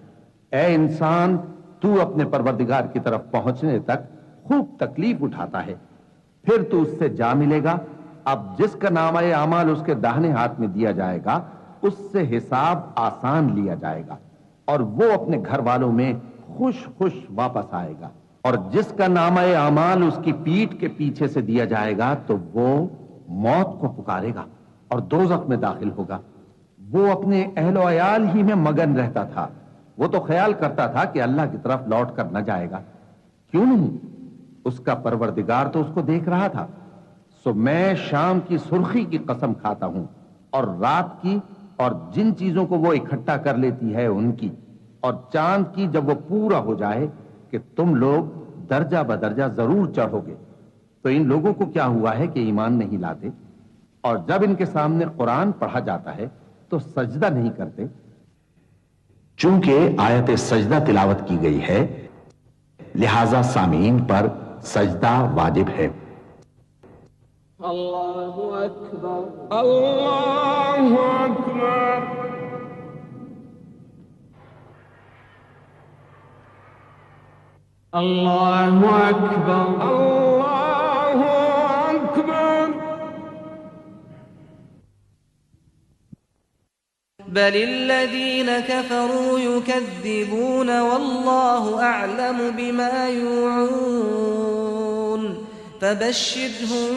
اے انسان، تو اپنے پروردگار کی طرف پہنچنے تک خوب تکلیف اٹھاتا ہے، پھر تو اس سے جا ملے گا۔ اب جس کا نامہ اعمال اس کے داہنے ہاتھ میں دیا جائے گا اس سے حساب آسان لیا جائے گا، اور وہ اپنے گھر والوں میں خوش خوش واپس آئے گا۔ اور جس کا نامہ اعمال اس کی پیٹھ کے پیچھے سے دیا جائے گا تو وہ موت کو پکارے گا اور دوزخ میں داخل ہوگا۔ وہ اپنے اہل و عیال ہی میں مگن رہتا تھا، وہ تو خیال کرتا تھا کہ اللہ کی طرف لوٹ کر نہ جائے گا، کیوں نہیں؟ اس کا پروردگار تو اس کو دیکھ رہا تھا۔ سو میں شام کی سرخی کی قسم کھاتا ہوں اور رات کی اور جن چیزوں کو وہ اکٹھا کر لیتی ہے ان کی، اور چاند کی جب وہ پورا ہو جائے کہ تم لوگ درجہ بدرجہ ضرور چڑھو گے، تو ان لوگوں کو کیا ہوا ہے کہ ایمان نہیں لاتے، اور جب ان کے سامنے قرآن پڑھا جاتا ہے تو سجدہ نہیں کرتے۔ چونکہ آیت سجدہ تلاوت کی گئی ہے لہذا سامعین پر سجدہ واجب ہے۔ اللہ اکبر اللہ اکبر اللہ اکبر اللہ اکبر۔ بل الذين كفروا يكذبون والله أعلم بما يوعون فبشرهم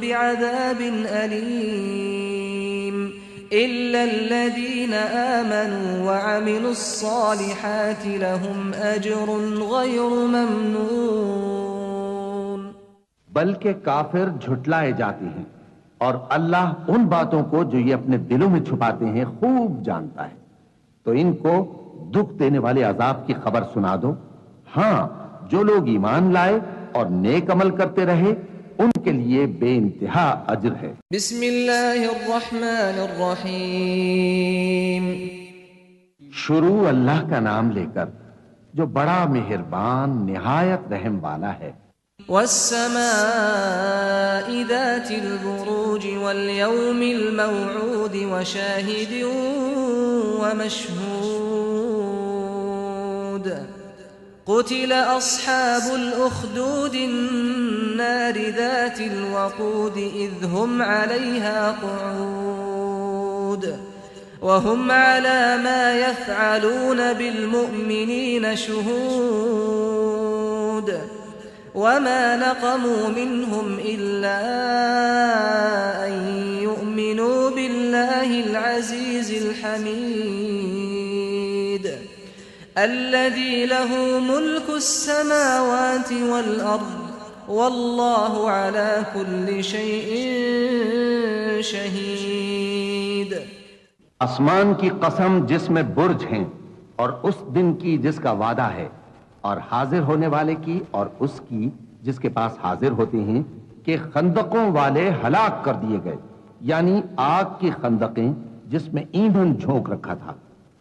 بعذاب أليم إلا الذين آمنوا وعملوا الصالحات لهم أجر غير ممنون۔ بلکہ کافر جھٹلائے جاتے ہیں اور اللہ ان باتوں کو جو یہ اپنے دلوں میں چھپاتے ہیں خوب جانتا ہے، تو ان کو دکھ دینے والے عذاب کی خبر سنا دو۔ ہاں، جو لوگ ایمان لائے اور نیک عمل کرتے رہے ان کے لیے بے انتہا اجر ہے۔ بسم اللہ الرحمن الرحیم۔ شروع اللہ کا نام لے کر جو بڑا مہربان نہایت رحم والا ہے۔ والسماء ذات البروج واليوم الموعود وشاهد ومشهود قتل أصحاب الأخدود النار ذات الوقود إذ هم عليها قعود وهم على ما يفعلون بالمؤمنين شهود وما نقموا منهم إلا أن يؤمنوا بالله العزيز الحميد الذي له ملك السماوات والأرض والله على كل شيء شهيد۔ آسمان کی قسم جس میں برج ہیں اور اس دن کی جس کا وعدہ ہے، اور حاضر ہونے والے کی اور اس کی جس کے پاس حاضر ہوتے ہیں کہ خندقوں والے ہلاک کر دیے گئے، یعنی آگ کی خندقیں جس میں ایندھن جھونک رکھا تھا،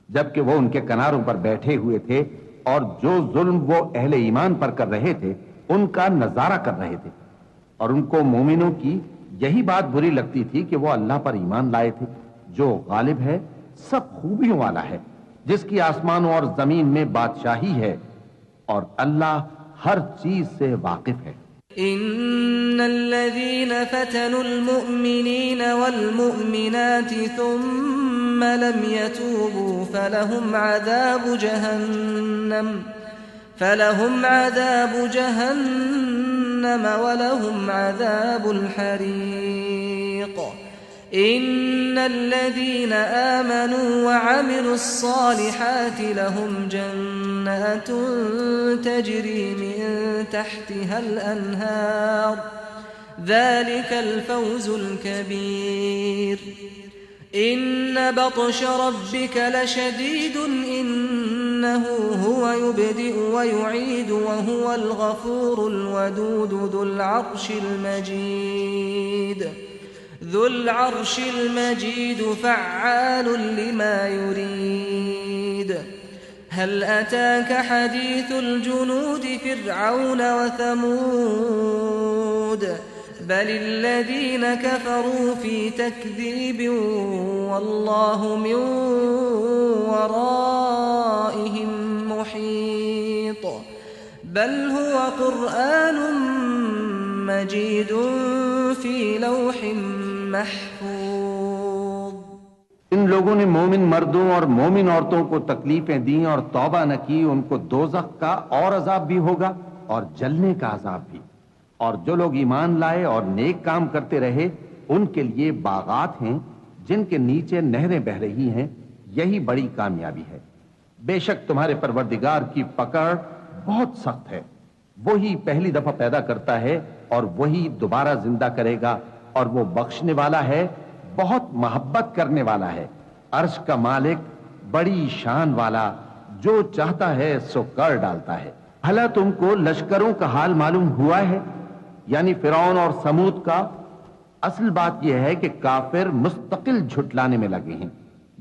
جبکہ وہ ان کے کناروں پر بیٹھے ہوئے تھے اور جو ظلم وہ اہل ایمان پر کر رہے تھے ان کا نظارہ کر رہے تھے، اور ان کو مومنوں کی یہی بات بری لگتی تھی کہ وہ اللہ پر ایمان لائے تھے جو غالب ہے، سب خوبیوں والا ہے، جس کی آسمانوں اور زمین میں بادشاہی ہے، اور اللہ ہر چیز سے واقف ہے۔ ان الذين فتنوا المؤمنين والمؤمنات ثم لم يتوبوا فلهم عذاب جهنم ولهم عذاب الحريق۔ ان الذين آمنوا وعملوا الصالحات لهم جنات تجري من تحتها الأنهار ذلك الفوز الكبير۔ إن بطش ربك لشديد إنه هو يبدئ ويعيد وهو الغفور الودود ذو العرش المجيد فعال لما يريد۔ هل أتاك حديث الجنود فرعون وثمود بل الذين كفروا في تكذيب والله من ورائهم محيط بل هو قرآن مجيد في لوح محفوظ۔ ان لوگوں نے مومن مردوں اور مومن عورتوں کو تکلیفیں دیں اور توبہ نہ کی، ان کو دوزخ کا اور عذاب بھی ہوگا اور جلنے کا عذاب بھی، اور جو لوگ ایمان لائے اور نیک کام کرتے رہے ان کے لیے باغات ہیں جن کے نیچے نہریں بہ رہی ہیں، یہی بڑی کامیابی ہے۔ بے شک تمہارے پروردگار کی پکڑ بہت سخت ہے، وہی پہلی دفعہ پیدا کرتا ہے اور وہی دوبارہ زندہ کرے گا، اور وہ بخشنے والا ہے، بہت محبت کرنے والا ہے۔ عرش کا مالک بڑی شان والا جو چاہتا ہے سو کر ڈالتا ہے۔ بھلا تم کو لشکروں کا حال معلوم ہوا ہے، یعنی فرعون اور سمود کا؟ اصل بات یہ ہے کہ کافر مستقل جھٹلانے میں لگے ہیں،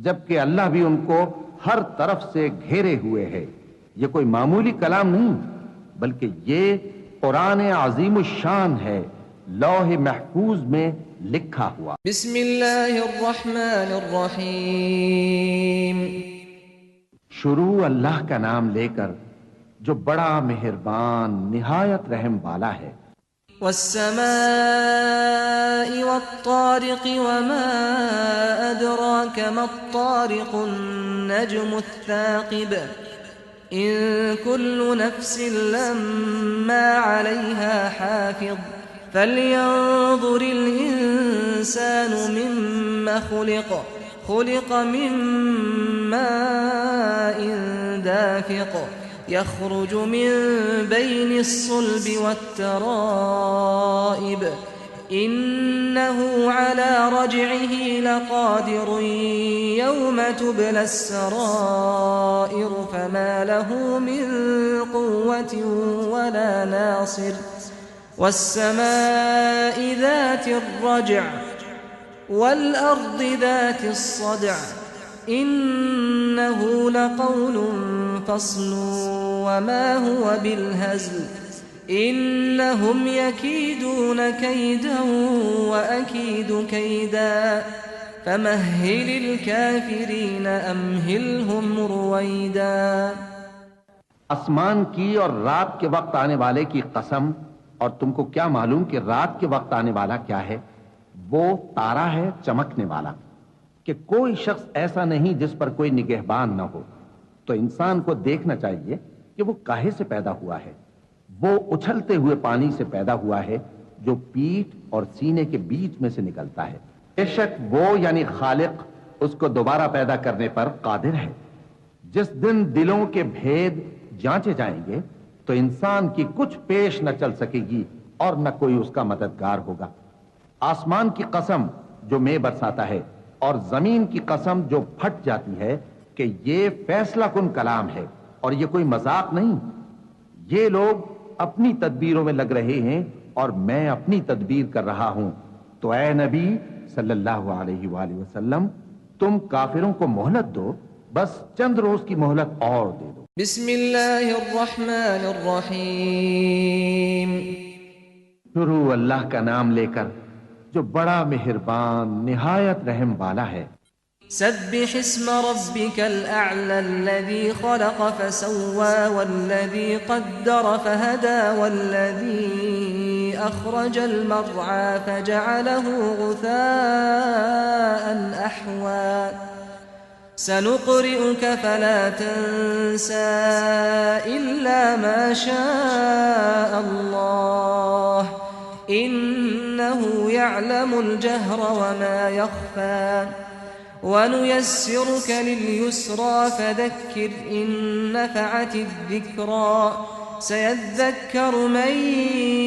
جبکہ اللہ بھی ان کو ہر طرف سے گھیرے ہوئے ہے۔ یہ کوئی معمولی کلام نہیں، بلکہ یہ قرآن عظیم الشان ہے، لوح محفوظ میں لکھا ہوا۔ بسم اللہ الرحمن الرحیم۔ شروع اللہ کا نام لے کر جو بڑا مہربان نہایت رحم والا ہے۔ والسماء والطارق وما أدراك ما الطارق النجم الثاقب إن كل نفس لما عليها حافظ فلينظر الإنسان مما خلق من ماء دافق يخرج من بين الصلب والترائب إنه على رجعه لقادر يوم تبلى السرائر فما له من قوة ولا ناصر والسماء ذات الرجع والأرض ذات الصدع إنه لقول فصل وما هو بالهزل إنهم يكيدون كيدا وأكيد كيدا فمهل الكافرين أمهلهم رويدا۔ آسمان کی اور رات کے وقت آنے والے کی قسم، اور تم کو کیا معلوم کہ رات کے وقت آنے والا کیا ہے؟ وہ تارا ہے چمکنے والا، کہ کوئی شخص ایسا نہیں جس پر کوئی نگہبان نہ ہو۔ تو انسان کو دیکھنا چاہیے کہ وہ کاہے سے پیدا ہوا ہے۔ وہ اچھلتے ہوئے پانی سے پیدا ہوا ہے جو پیٹھ اور سینے کے بیچ میں سے نکلتا ہے۔ بے شک وہ یعنی خالق اس کو دوبارہ پیدا کرنے پر قادر ہے۔ جس دن دلوں کے بھید جانچے جائیں گے تو انسان کی کچھ پیش نہ چل سکے گی اور نہ کوئی اس کا مددگار ہوگا۔ آسمان کی قسم جو مے برساتا ہے، اور زمین کی قسم جو پھٹ جاتی ہے، کہ یہ فیصلہ کن کلام ہے اور یہ کوئی مذاق نہیں۔ یہ لوگ اپنی تدبیروں میں لگ رہے ہیں اور میں اپنی تدبیر کر رہا ہوں۔ تو اے نبی صلی اللہ علیہ وآلہ وسلم، تم کافروں کو مہلت دو، بس چند روز کی مہلت اور دے دو۔ بسم اللہ الرحمن الرحیم۔ شروع اللہ کا نام لے کر جو بڑا مہربان نہایت رحم والا ہے۔ سبح اسم ربك الأعلى الذي خلق فسوى والذي قدر فهدى والذي أخرج المرعى فجعله غثاء أحوى سنقرئك فلا تنسى إلا ما شاء الله إنه يعلم الجهر وما يخفى ونيسرك لليسرى فذكر إن نفعت الذكرى سيذكر من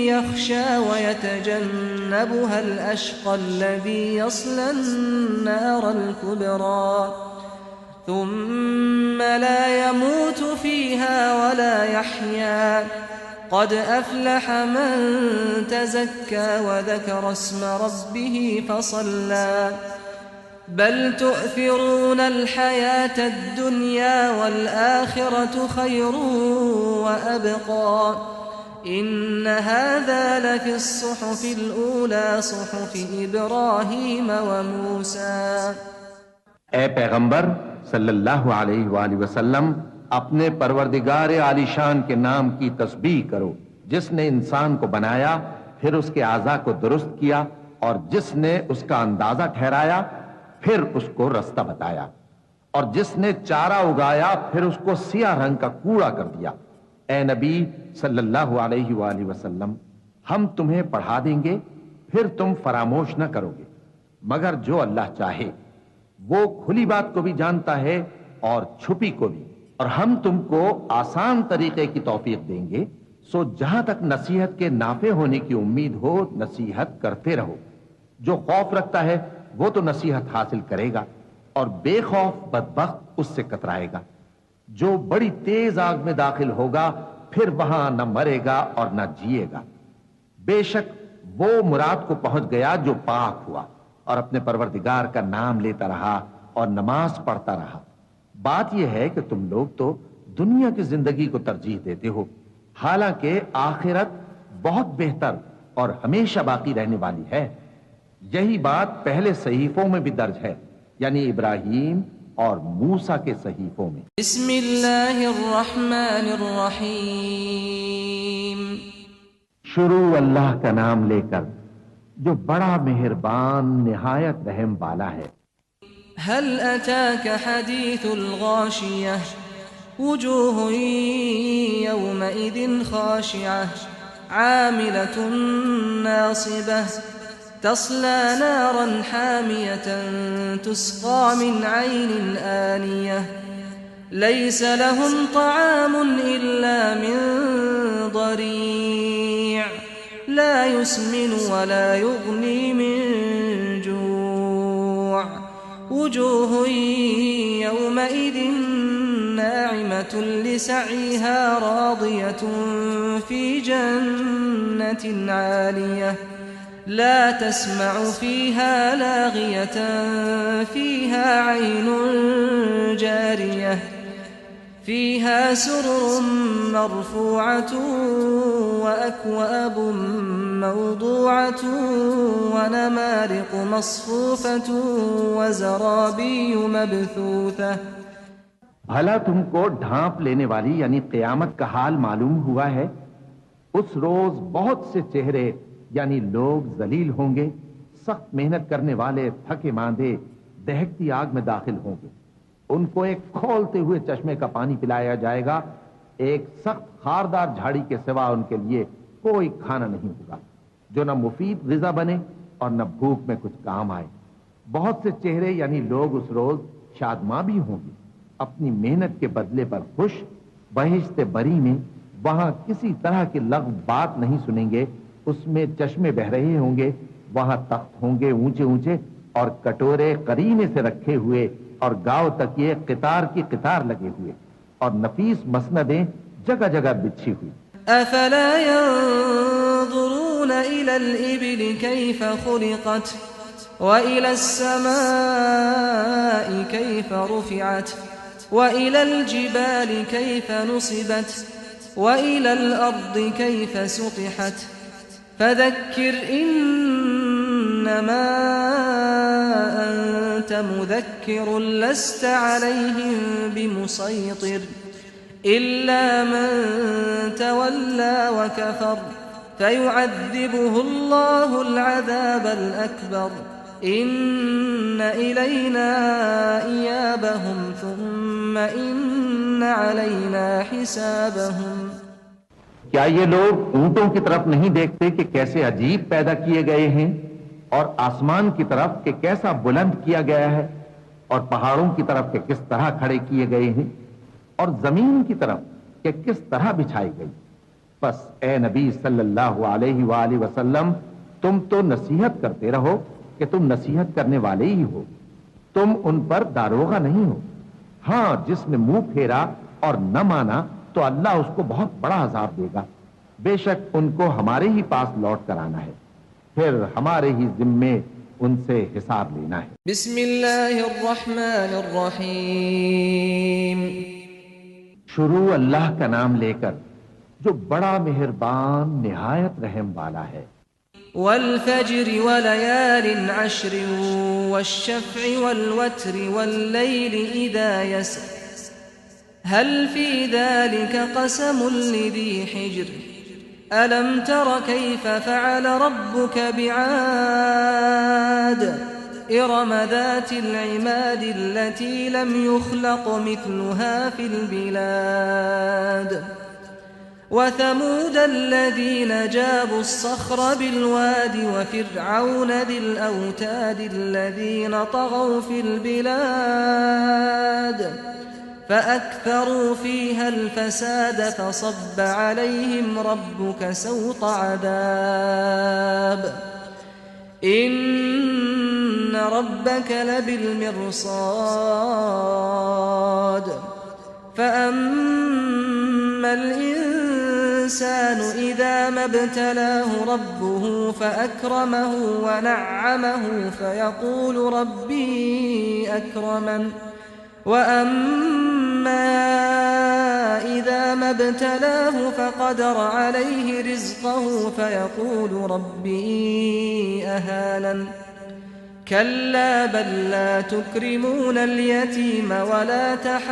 يخشى ويتجنبها الأشقى الذي يصلى النار الكبرى ثم لا يموت فيها ولا يحيا قد أفلح من تزكى وذكر اسم ربه فصلى بل تؤثرون الحياة الدنيا والآخرة خير وأبقى إن هذا لفي الصحف الأولى صحف إبراهيم وموسى۔ اے پیغمبر صلی اللہ علیہ وآلہ وسلم، اپنے پروردگار عالی شان کے نام کی تسبیح کرو، جس نے انسان کو بنایا پھر اس کے اعضاء کو درست کیا، اور جس نے اس کا اندازہ ٹھہرایا پھر اس کو رستہ بتایا، اور جس نے چارہ اگایا پھر اس کو سیاہ رنگ کا کوڑا کر دیا۔ اے نبی صلی اللہ علیہ وآلہ وسلم، ہم تمہیں پڑھا دیں گے پھر تم فراموش نہ کرو گے، مگر جو اللہ چاہے۔ وہ کھلی بات کو بھی جانتا ہے اور چھپی کو بھی، اور ہم تم کو آسان طریقے کی توفیق دیں گے، سو جہاں تک نصیحت کے نافع ہونے کی امید ہو نصیحت کرتے رہو۔ جو خوف رکھتا ہے وہ تو نصیحت حاصل کرے گا، اور بے خوف بدبخت اس سے کترائے گا. جو بڑی تیز آگ میں داخل ہوگا پھر وہاں نہ مرے گا اور نہ جیے گا. بے شک وہ مراد کو پہنچ گیا جو پاک ہوا اور اپنے پروردگار کا نام لیتا رہا اور نماز پڑھتا رہا. بات یہ ہے کہ تم لوگ تو دنیا کی زندگی کو ترجیح دیتے ہو، حالانکہ آخرت بہت بہتر اور ہمیشہ باقی رہنے والی ہے. یہی بات پہلے صحیفوں میں بھی درج ہے، یعنی ابراہیم اور موسیٰ کے صحیفوں میں. بسم اللہ الرحمن الرحیم. شروع اللہ کا نام لے کر جو بڑا مہربان نہایت رحم والا ہے. هل أتاك حديث الغاشية وجوه يومئذ خاشعة عاملة ناصبة تصلى نارا حامية تسقى من عين آنية ليس لهم طعام إلا من ضريع لا يسمن ولا يغني من جوع وجوه يومئذ ناعمة لسعيها راضية في جنة عالية لا تسمع فيها لاغية فيها عين جارية فيها سرر مرفوعة وأكواب موضوعة ونمارق مصفوفة وزرابي مبثوثة. بھلا تم کو ڈھانپ لینے والی یعنی قیامت کا حال معلوم ہوا ہے؟ اس روز بہت سے چہرے یعنی لوگ ذلیل ہوں گے، سخت محنت کرنے والے تھکے ماندے دہکتی آگ میں داخل ہوں گے. ان کو ایک کھولتے ہوئے چشمے کا پانی پلایا جائے گا. ایک سخت خاردار جھاڑی کے سوا ان کے لیے کوئی کھانا نہیں ہوگا جو نہ مفید غذا بنے اور نہ بھوک میں کچھ کام آئے. بہت سے چہرے یعنی لوگ اس روز شادماں بھی ہوں گے، اپنی محنت کے بدلے پر خوش. بہشت بری میں وہاں کسی طرح کی لغو بات نہیں سنیں گے. اس میں چشمے بہ رہے ہوں گے، وہاں تخت ہوں گے اونچے اونچے اور کٹورے قرینے سے رکھے ہوئے اور گاؤ تک یہ قطار کی قطار لگے ہوئے اور نفیس مسندیں جگہ جگہ بچھی ہوئی. افلا ينظرون الى الابل كيف خلقت والى السماء كيف رفعت والى الجبال كيف نصبت والى الارض كيف سطحت فذكر انما انت مذكر لست عليهم بمسيطر إلا من تولى وكفر فيعذبه الله العذاب الأكبر إن إلينا إيابهم ثم إن علينا حسابهم. کیا یہ لوگ اونٹوں کی طرف نہیں دیکھتے کہ کیسے عجیب پیدا کیے گئے ہیں، اور آسمان کی طرف کہ کیسا بلند کیا گیا ہے، اور پہاڑوں کی طرف کہ کس طرح کھڑے کیے گئے ہیں، اور زمین کی طرف کہ کس طرح بچھائی گئی. بس اے نبی صلی اللہ علیہ وآلہ وسلم تم تو نصیحت کرتے رہو کہ تم نصیحت کرنے والے ہی ہو، تم ان پر داروغہ نہیں ہو. ہاں جس نے منہ پھیرا اور نہ مانا تو اللہ اس کو بہت بڑا عذاب دے گا. بے شک ان کو ہمارے ہی پاس لوٹ کر آنا ہے، پھر ہمارے ہی ذمے ان سے حساب لینا ہے. بسم اللہ الرحمن الرحیم. شروع اللہ کا نام لے کر جو بڑا مہربان نہایت رحم والا ہے. والفجر وليال عشر والشفع والوتر والليل إذا يسر هل في ذلك قسم لذي حجر ألم تر كيف فعل ربك بعاد إرم ذات العماد التي لم يخلق مثلها في البلاد وثمود الذين جابوا الصخر بالواد وفرعون ذي الأوتاد الذين طغوا في البلاد فأكثروا فيها الفساد فصب عليهم ربك سوط عذاب إن ربك لبالمرصاد فأما الإنسان إذا ما ابتلاه ربه فأكرمه ونعمه فيقول ربي أكرمن وأما إذا ما ابتلاه فقدر عليه رزقه فيقول ربي أهانن كلا بل لا تكرمون اليتيم ولا تحاضون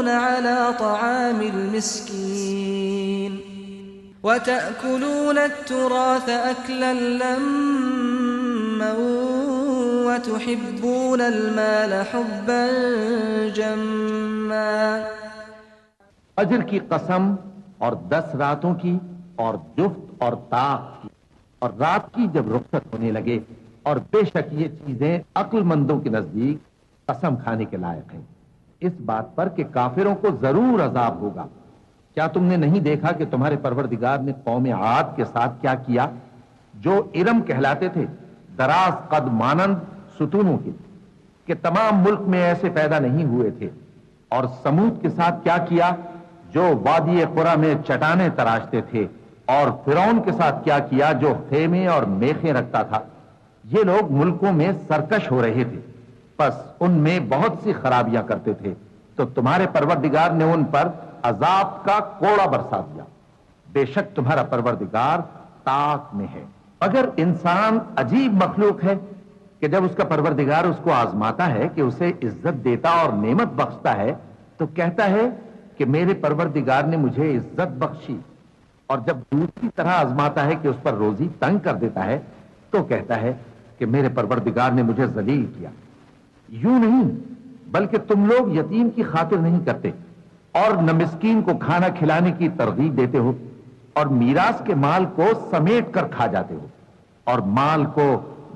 على طعام المسكين وتأكلون التراث أكلا لما وتحبون المال حبا جما. اجر کی قسم اور 10 راتوں کی اور جفت اور طاق کی اور رات کی جب رخصت ہونے لگے اور بے شک یہ چیزیں عقل مندوں کے نزدیک قسم کھانے کے لائق ہیں اس بات پر کہ کافروں کو ضرور عذاب ہوگا. کیا تم نے نہیں دیکھا کہ تمہارے پروردگار نے قوم عاد کے ساتھ کیا کیا جو ارم کہلاتے تھے دراز قد مانند ستونوں کے کہ تمام ملک میں ایسے پیدا نہیں ہوئے تھے اور سمود کے ساتھ کیا کیا جو وادی قرا میں چٹانیں تراشتے تھے اور فرعون کے ساتھ کیا کیا جو خیمے اور میخیں رکھتا تھا. یہ لوگ ملکوں میں سرکش ہو رہے تھے پس ان میں بہت سی خرابیاں کرتے تھے تو تمہارے پروردگار نے ان پر عذاب کا کوڑا برسا دیا. بے شک تمہارا پروردگار طاق میں ہے. اگر انسان عجیب مخلوق ہے کہ جب اس کا پروردگار اس کو آزماتا ہے کہ اسے عزت دیتا اور نعمت بخشتا ہے تو کہتا ہے کہ میرے پروردگار نے مجھے عزت بخشی اور جب دوسری طرح آزماتا ہے کہ اس پر روزی تنگ کر دیتا ہے تو کہتا ہے کہ میرے پروردگار نے مجھے ذلیل کیا. یوں نہیں بلکہ تم لوگ یتیم کی خاطر نہیں کرتے اور نہ مسکین کو کھانا کھلانے کی ترغیب دیتے ہو اور میراث کے مال کو سمیٹ کر کھا جاتے ہو اور مال کو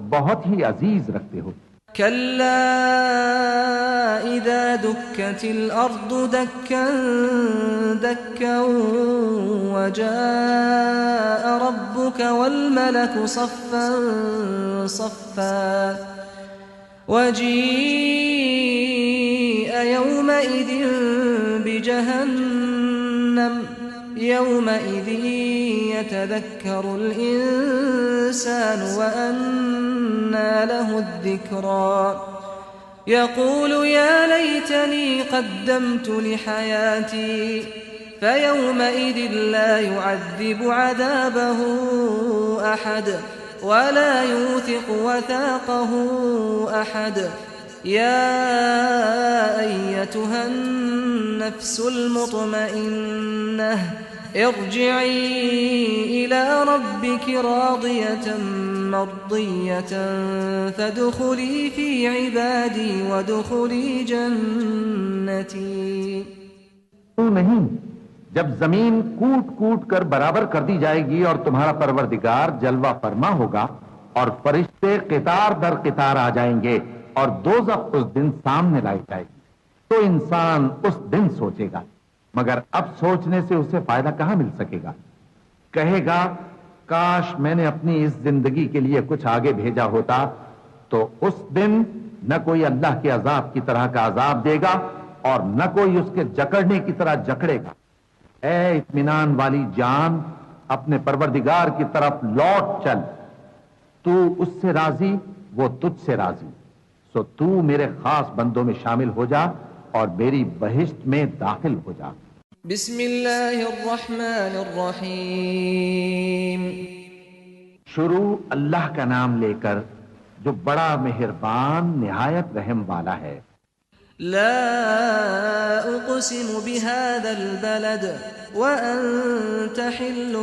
بہت ہی عزیز رکھتے ہو. كلا إذا دكت الأرض دكا دكا وجاء ربك والملك صفا صفا وجيء يومئذ بجهنم يومئذ يتذكر الإنسان وأنى له الذكرى يقول يا ليتني قدمت لحياتي فيومئذ لا يعذب عذابه أحد ولا يوثق وثاقه أحد. يا أيتها النفس المطمئنة ارجعي إلى ربك راضية مرضية فادخلي في عبادي وادخلي جنتي. تو نہیں جب زمین کوٹ کوٹ کر برابر کر دی جائے گی اور تمہارا پروردگار جلوہ فرما ہوگا اور فرشتے قطار در قطار آ جائیں گے اور دوزخ اس دن سامنے لائی جائے گی تو انسان اس دن سوچے گا مگر اب سوچنے سے اسے فائدہ کہاں مل سکے گا. کہے گا کاش میں نے اپنی اس زندگی کے لیے کچھ آگے بھیجا ہوتا تو اس دن نہ کوئی اللہ کے عذاب کی طرح کا عذاب دے گا اور نہ کوئی اس کے جکڑنے کی طرح جکڑے گا. اے اطمینان والی جان اپنے پروردگار کی طرف لوٹ چل تو اس سے راضی وہ تجھ سے راضی سو تو میرے خاص بندوں میں شامل ہو جا اور میری بہشت میں داخل ہو جا. بسم اللہ الرحمن الرحیم. شروع اللہ کا نام لے کر جو بڑا مہربان نہایت رحم والا ہے. لا اقسم بهذا البلد وانت حل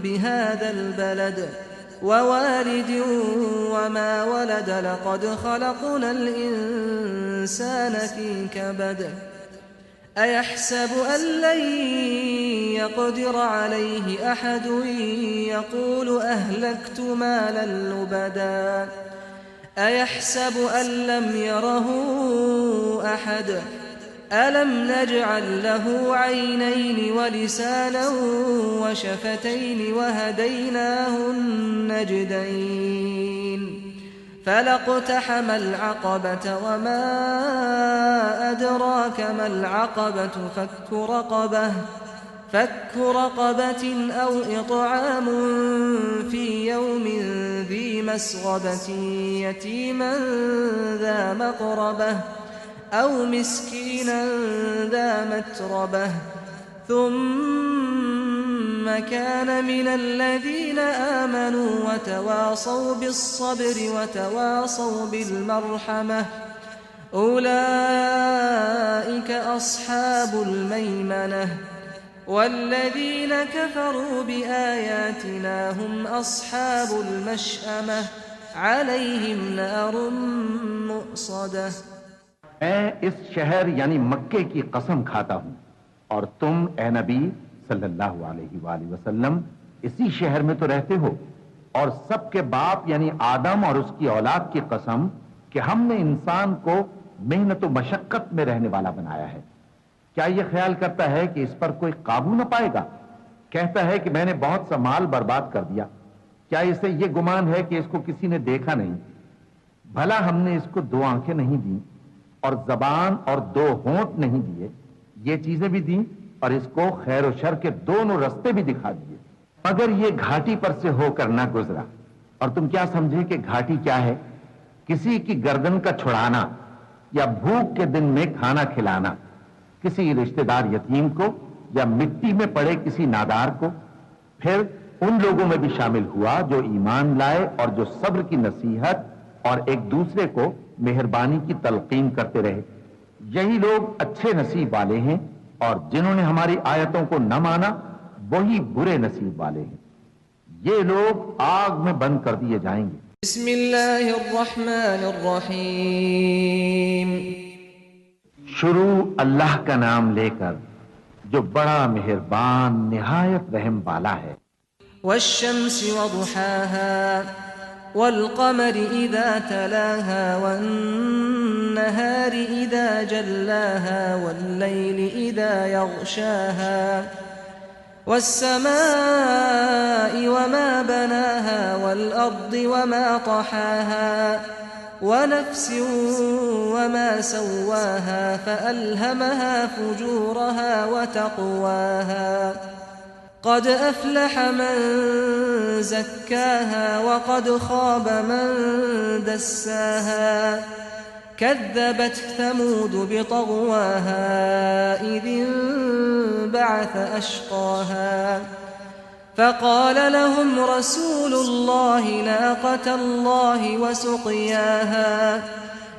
بهذا البلد ووالد وما ولد لقد خلقنا الإنسان في كبد أيحسب أن لن يقدر عليه أحد يقول أهلكت مالا لبدا أيحسب أن لم يره أحد ألم نجعل له عينين ولسانا وشفتين وهديناه النجدين فلاقتحم العقبة وما أدراك ما العقبة فك رقبة أو إطعام في يوم ذي مسغبة يتيما ذا مقربة أو مسكينا ذا متربة ثم كان من الذين آمنوا وتواصوا بالصبر وتواصوا بالمرحمة أولئك أصحاب الميمنة والذين كفروا بآياتنا هم أصحاب المشأمة عليهم نار مؤصدة. میں اس شہر یعنی مکے کی قسم کھاتا ہوں اور تم اے نبی صلی اللہ علیہ وآلہ وسلم اسی شہر میں تو رہتے ہو، اور سب کے باپ یعنی آدم اور اس کی اولاد کی قسم کہ ہم نے انسان کو محنت و مشقت میں رہنے والا بنایا ہے. کیا یہ خیال کرتا ہے کہ اس پر کوئی قابو نہ پائے گا؟ کہتا ہے کہ میں نے بہت سا مال برباد کر دیا. کیا اسے یہ گمان ہے کہ اس کو کسی نے دیکھا نہیں؟ بھلا ہم نے اس کو 2 آنکھیں نہیں دیں اور زبان اور 2 ہونٹ نہیں دیے؟ یہ چیزیں بھی دیں اور اس کو خیر و شر کے دونوں رستے بھی دکھا دیے، مگر یہ گھاٹی پر سے ہو کر نہ گزرا. اور تم کیا سمجھے کہ گھاٹی کیا ہے؟ کسی کی گردن کا چھڑانا یا بھوک کے دن میں کھانا کھلانا، کسی رشتہ دار یتیم کو یا مٹی میں پڑے کسی نادار کو. پھر ان لوگوں میں بھی شامل ہوا جو ایمان لائے اور جو صبر کی نصیحت اور ایک دوسرے کو مہربانی کی تلقین کرتے رہے. یہی لوگ اچھے نصیب والے ہیں، اور جنہوں نے ہماری آیتوں کو نہ مانا وہی برے نصیب والے ہیں. یہ لوگ آگ میں بند کر دیے جائیں گے. بسم اللہ الرحمن الرحیم. شروع اللہ کا نام لے کر جو بڑا مہربان نہایت رحم والا ہے. والشمس وضحاها والقمر إذا تلاها والنهار إذا جلاها والليل إذا يغشاها والسماء وما بناها والأرض وما طحاها ونفس وما سواها فألهمها فجورها وتقواها قد أفلح من زكاها وقد خاب من دساها كذبت ثمود بطغواها إذ انبعث أشقاها فقال لهم رسول الله ناقة الله وسقياها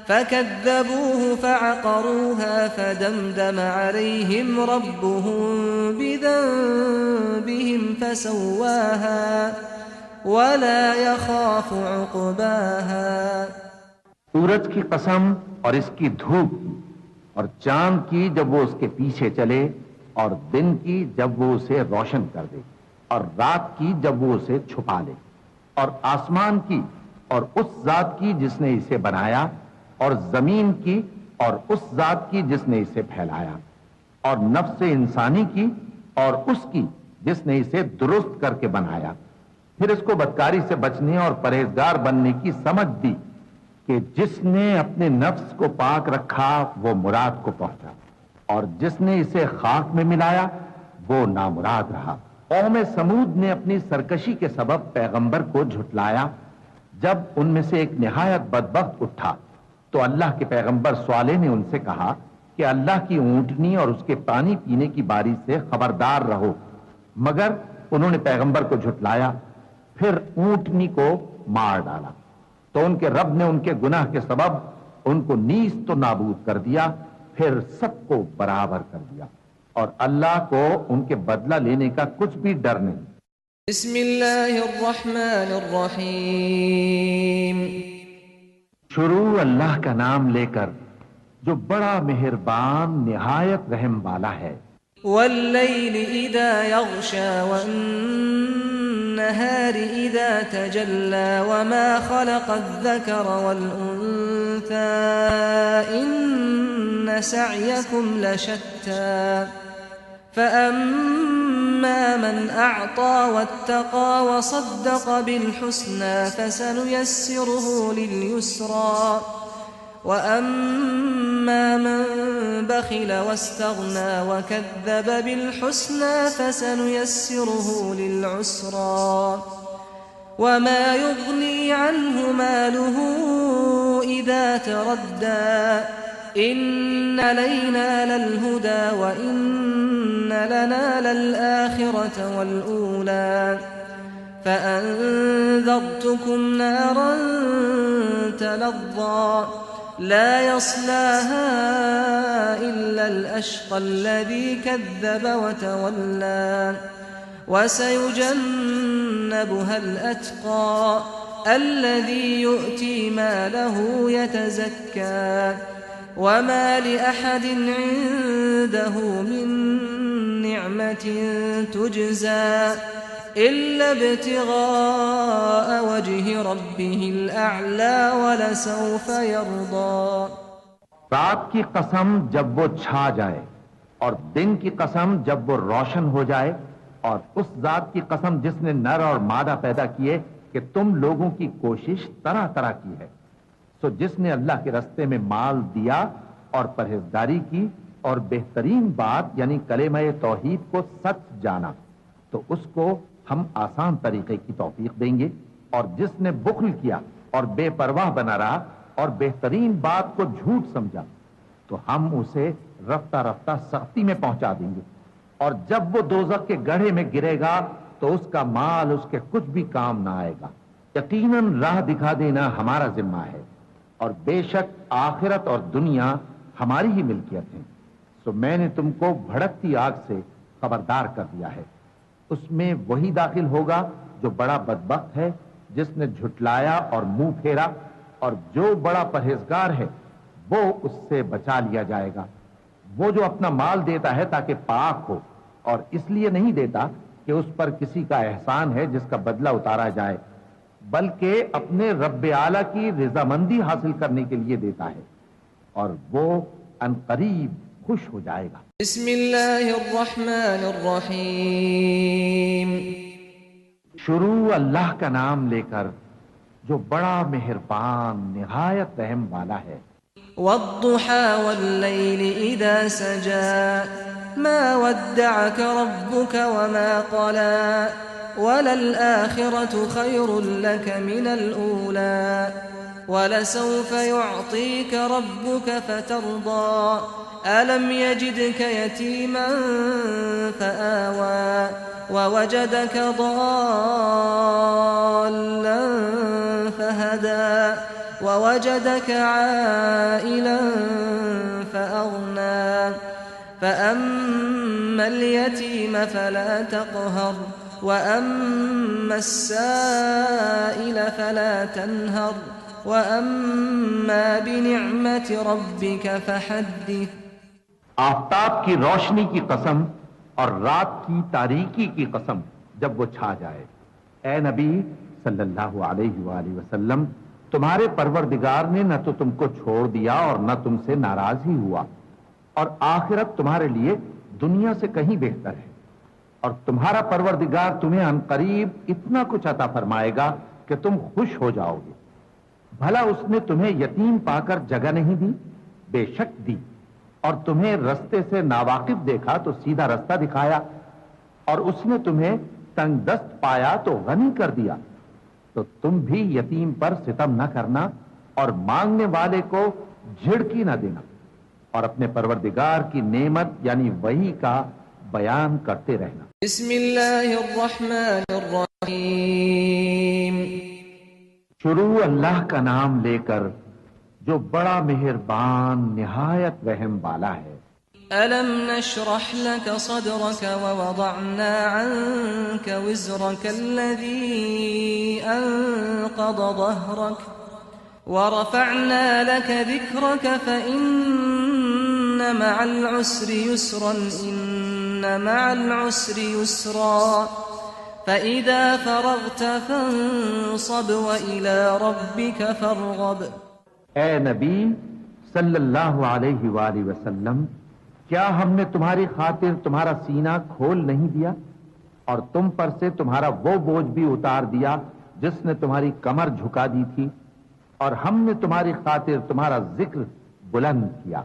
فكذبوه فعقروها فدمدم عليهم ربهم بذنبهم فسواها ولا يخاف عقباها. سورج کی قسم اور اس کی دھوپ کی، اور چاند کی جب وہ اس کے پیچھے چلے، اور دن کی جب وہ اسے روشن کر دے، اور رات کی جب وہ اسے چھپا لے، اور آسمان کی اور اس ذات کی جس نے اسے بنایا، اور زمین کی اور اس ذات کی جس نے اسے پھیلایا، اور نفس انسانی کی اور اس کی جس نے اسے درست کر کے بنایا. پھر اس کو بدکاری سے بچنے اور پرہیزگار بننے کی سمجھ دی کہ جس نے اپنے نفس کو پاک رکھا وہ مراد کو پہنچا، اور جس نے اسے خاک میں ملایا وہ نامراد رہا. قوم سمود نے اپنی سرکشی کے سبب پیغمبر کو جھٹلایا. جب ان میں سے ایک نہایت بدبخت اٹھا تو اللہ کے پیغمبر صالح نے ان سے کہا کہ اللہ کی اونٹنی اور اس کے پانی پینے کی باری سے خبردار رہو. مگر انہوں نے پیغمبر کو جھٹلایا، پھر اونٹنی کو مار ڈالا. تو ان کے رب نے ان کے گناہ کے سبب ان کو نیست تو نابود کر دیا، پھر سب کو برابر کر دیا، اور اللہ کو ان کے بدلہ لینے کا کچھ بھی ڈر نہیں. بسم اللہ الرحمن الرحیم. شروع اللہ کا نام لے کر جو بڑا مہربان نہایت رحم والا ہے. واللیل اذا یغشا والنہار اذا تجلا وما خلق الذکر والانثى ان وإن سعيكم لشتى فأما من أعطى واتقى وصدق بالحسنى فسنيسره لليسرى وأما من بخل واستغنى وكذب بالحسنى فسنيسره للعسرى وما يغني عنه ماله إذا تردى إن علينا للهدى وإن لنا للآخرة والأولى فأنذرتكم نارا تلظى لا يصلاها إلا الأشقى الذي كذب وتولى وسيجنبها الأتقى الذي يؤتي ماله يتزكى وما لأحد عنده من نعمة تجزى إلا ابتغاء وجه ربه الأعلى ولسوف يرضى. رات کی قسم جب وہ چھا جائے اور دن کی قسم جب وہ روشن ہو جائے اور اس ذات کی قسم جس نے نر اور مادہ پیدا کیے کہ تم لوگوں کی کوشش طرح طرح کی ہے. سو جس نے اللہ کے رستے میں مال دیا اور پرہیزگاری کی اور بہترین بات یعنی کلمہ توحید کو سچ جانا تو اس کو ہم آسان طریقے کی توفیق دیں گے، اور جس نے بخل کیا اور بے پرواہ بنا رہا اور بہترین بات کو جھوٹ سمجھا تو ہم اسے رفتہ رفتہ سختی میں پہنچا دیں گے، اور جب وہ دوزخ کے گڑھے میں گرے گا تو اس کا مال اس کے کچھ بھی کام نہ آئے گا. یقیناً راہ دکھا دینا ہمارا ذمہ ہے، اور بے شک آخرت اور دنیا ہماری ہی ملکیت ہیں. سو میں نے تم کو بھڑکتی آگ سے خبردار کر دیا ہے. اس میں وہی داخل ہوگا جو بڑا بدبخت ہے، جس نے جھٹلایا اور منہ پھیرا، اور جو بڑا پرہیزگار ہے وہ اس سے بچا لیا جائے گا. وہ جو اپنا مال دیتا ہے تاکہ پاک ہو، اور اس لیے نہیں دیتا کہ اس پر کسی کا احسان ہے جس کا بدلہ اتارا جائے، بلکہ اپنے رب اعلیٰ کی رضامندی حاصل کرنے کے لیے دیتا ہے، اور وہ عنقریب خوش ہو جائے گا. بسم اللہ الرحمن الرحیم. شروع اللہ کا نام لے کر جو بڑا مہربان نہایت رحم والا ہے. والضحى والليل إذا سجى ما ودعك ربك وما قلى وللآخرة خير لك من الأولى ولسوف يعطيك ربك فترضى ألم يجدك يتيما فآوى ووجدك ضالا فهدى ووجدك عائلا فأغنى فأما اليتيم فلا تقهر وأما السائل فلا تنهر وأما بنعمة ربك فحدث. آفتاب کی روشنی کی قسم اور رات کی تاریکی کی قسم جب وہ چھا جائے. اے نبی صلی اللہ علیہ وآلہ وسلم، تمہارے پروردگار نے نہ تو تم کو چھوڑ دیا اور نہ تم سے ناراض ہی ہوا، اور آخرت تمہارے لیے دنیا سے کہیں بہتر ہے، اور تمہارا پروردگار تمہیں عنقریب اتنا کچھ عطا فرمائے گا کہ تم خوش ہو جاؤ گے. بھلا اس نے تمہیں یتیم پا کر جگہ نہیں دی؟ بے شک دی. اور تمہیں رستے سے ناواقف دیکھا تو سیدھا رستہ دکھایا، اور اس نے تمہیں تنگ دست پایا تو غنی کر دیا. تو تم بھی یتیم پر ستم نہ کرنا اور مانگنے والے کو جھڑکی نہ دینا، اور اپنے پروردگار کی نعمت یعنی وحی کا بیان کرتے رہنا. بسم اللہ الرحمن الرحیم. شروع اللہ کا نام لے کر جو بڑا مہربان نہایت رحم والا ہے. ألم نشرح لك صدرك ووضعنا عنك وزرك الذي أنقض ظهرك ورفعنا لك ذكرك فإن مع العسر يسرا إن مع العسر يسرا فإذا فرغت فانصب وإلى ربك فارغب. اے نبی صلی اللہ علیہ وآلہ وسلم، کیا ہم نے تمہاری خاطر تمہارا سینہ کھول نہیں دیا اور تم پر سے تمہارا وہ بوجھ بھی اتار دیا جس نے تمہاری کمر جھکا دی تھی، اور ہم نے تمہاری خاطر تمہارا ذکر بلند کیا؟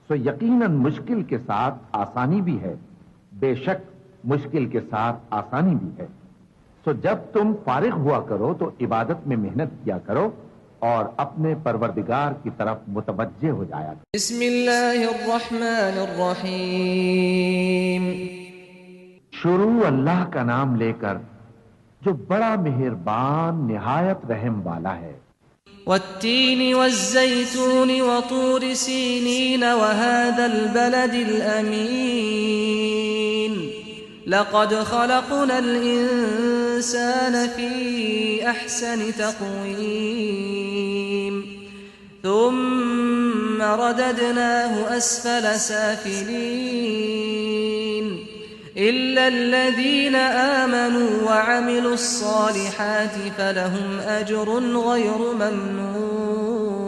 سو یقیناً مشکل کے ساتھ آسانی بھی ہے، بے شک مشکل کے ساتھ آسانی بھی ہے۔ سو جب تم فارغ ہوا کرو تو عبادت میں محنت کیا کرو اور اپنے پروردگار کی طرف متوجہ ہو جایا کرو۔ بسم اللہ الرحمن الرحیم۔ شروع اللہ کا نام لے کر جو بڑا مہربان نہایت رحم والا ہے۔ والتین والزیتون وطور سینین وهذا البلد الامین لقد خلقنا الانسان في احسن تقویم ثم رددناه اسفل سافلین إلا الذين آمنوا وعملوا الصالحات فلهم أجر غير ممنون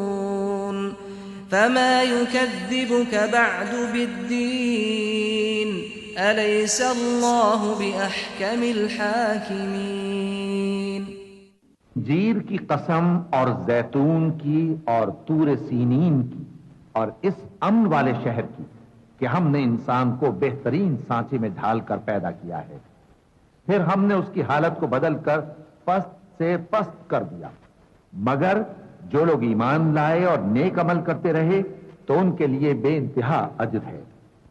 فما يكذبك بعد بالدين أليس الله بأحكم الحاكمين۔ جیر کی قسم اور زیتون کی اور طور سینین کی اور اس امن والے شہر کی کہ ہم نے انسان کو بہترین سانچے میں ڈھال کر پیدا کیا ہے، پھر ہم نے اس کی حالت کو بدل کر پست سے پست کر دیا، مگر جو لوگ ایمان لائے اور نیک عمل کرتے رہے تو ان کے لیے بے انتہا اجر ہے۔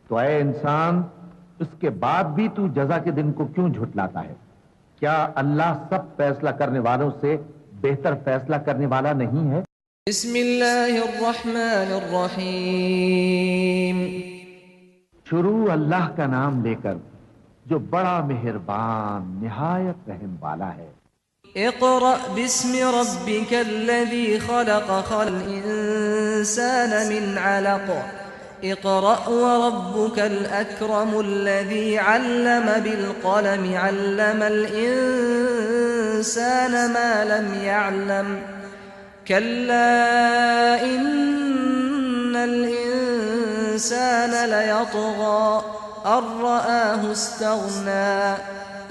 تو اے انسان، اس کے بعد بھی تو جزا کے دن کو کیوں جھٹلاتا ہے؟ کیا اللہ سب فیصلہ کرنے والوں سے بہتر فیصلہ کرنے والا نہیں ہے؟ بسم اللہ الرحمن الرحیم۔ شروع اللہ کا نام لے کر جو بڑا مہربان نہایت رحم والا ہے۔ اقرأ باسم ربك الذي خلق الإنسان من علق اقرأ وربك الأكرم الذي علم بالقلم علم الإنسان ما لم يعلم كلا إن الإنسان ليطغى أن رآه استغنى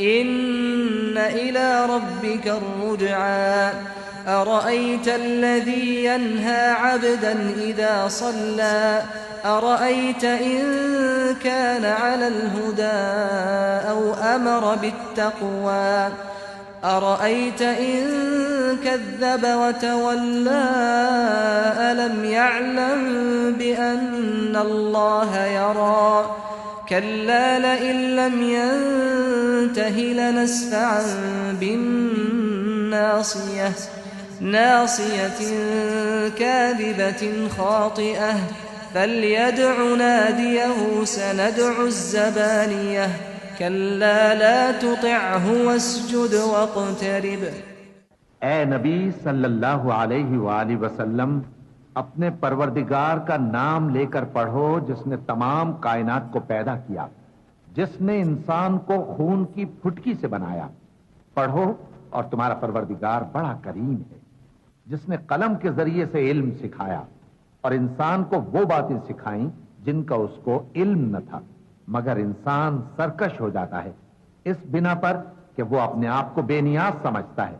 إن إلى ربك الرجعى أرأيت الذي ينهى عبدا إذا صلى أرأيت إن كان على الهدى أو أمر بالتقوى أرأيت إن كذب وتولى ألم يعلم بأن الله يرى كلا لئن لم ينته لنسفعا بالناصية ناصية كاذبة خاطئة فليدع ناديه سندع الزبانية كلا لا تطعه واسجد واقترب۔ اے نبی صلی اللہ علیہ وآلہ وسلم، اپنے پروردگار کا نام لے کر پڑھو جس نے تمام کائنات کو پیدا کیا، جس نے انسان کو خون کی پھٹکی سے بنایا۔ پڑھو اور تمہارا پروردگار بڑا کریم ہے، جس نے قلم کے ذریعے سے علم سکھایا اور انسان کو وہ باتیں سکھائیں جن کا اس کو علم نہ تھا، مگر انسان سرکش ہو جاتا ہے اس بنا پر کہ وہ اپنے آپ کو بے نیاز سمجھتا ہے۔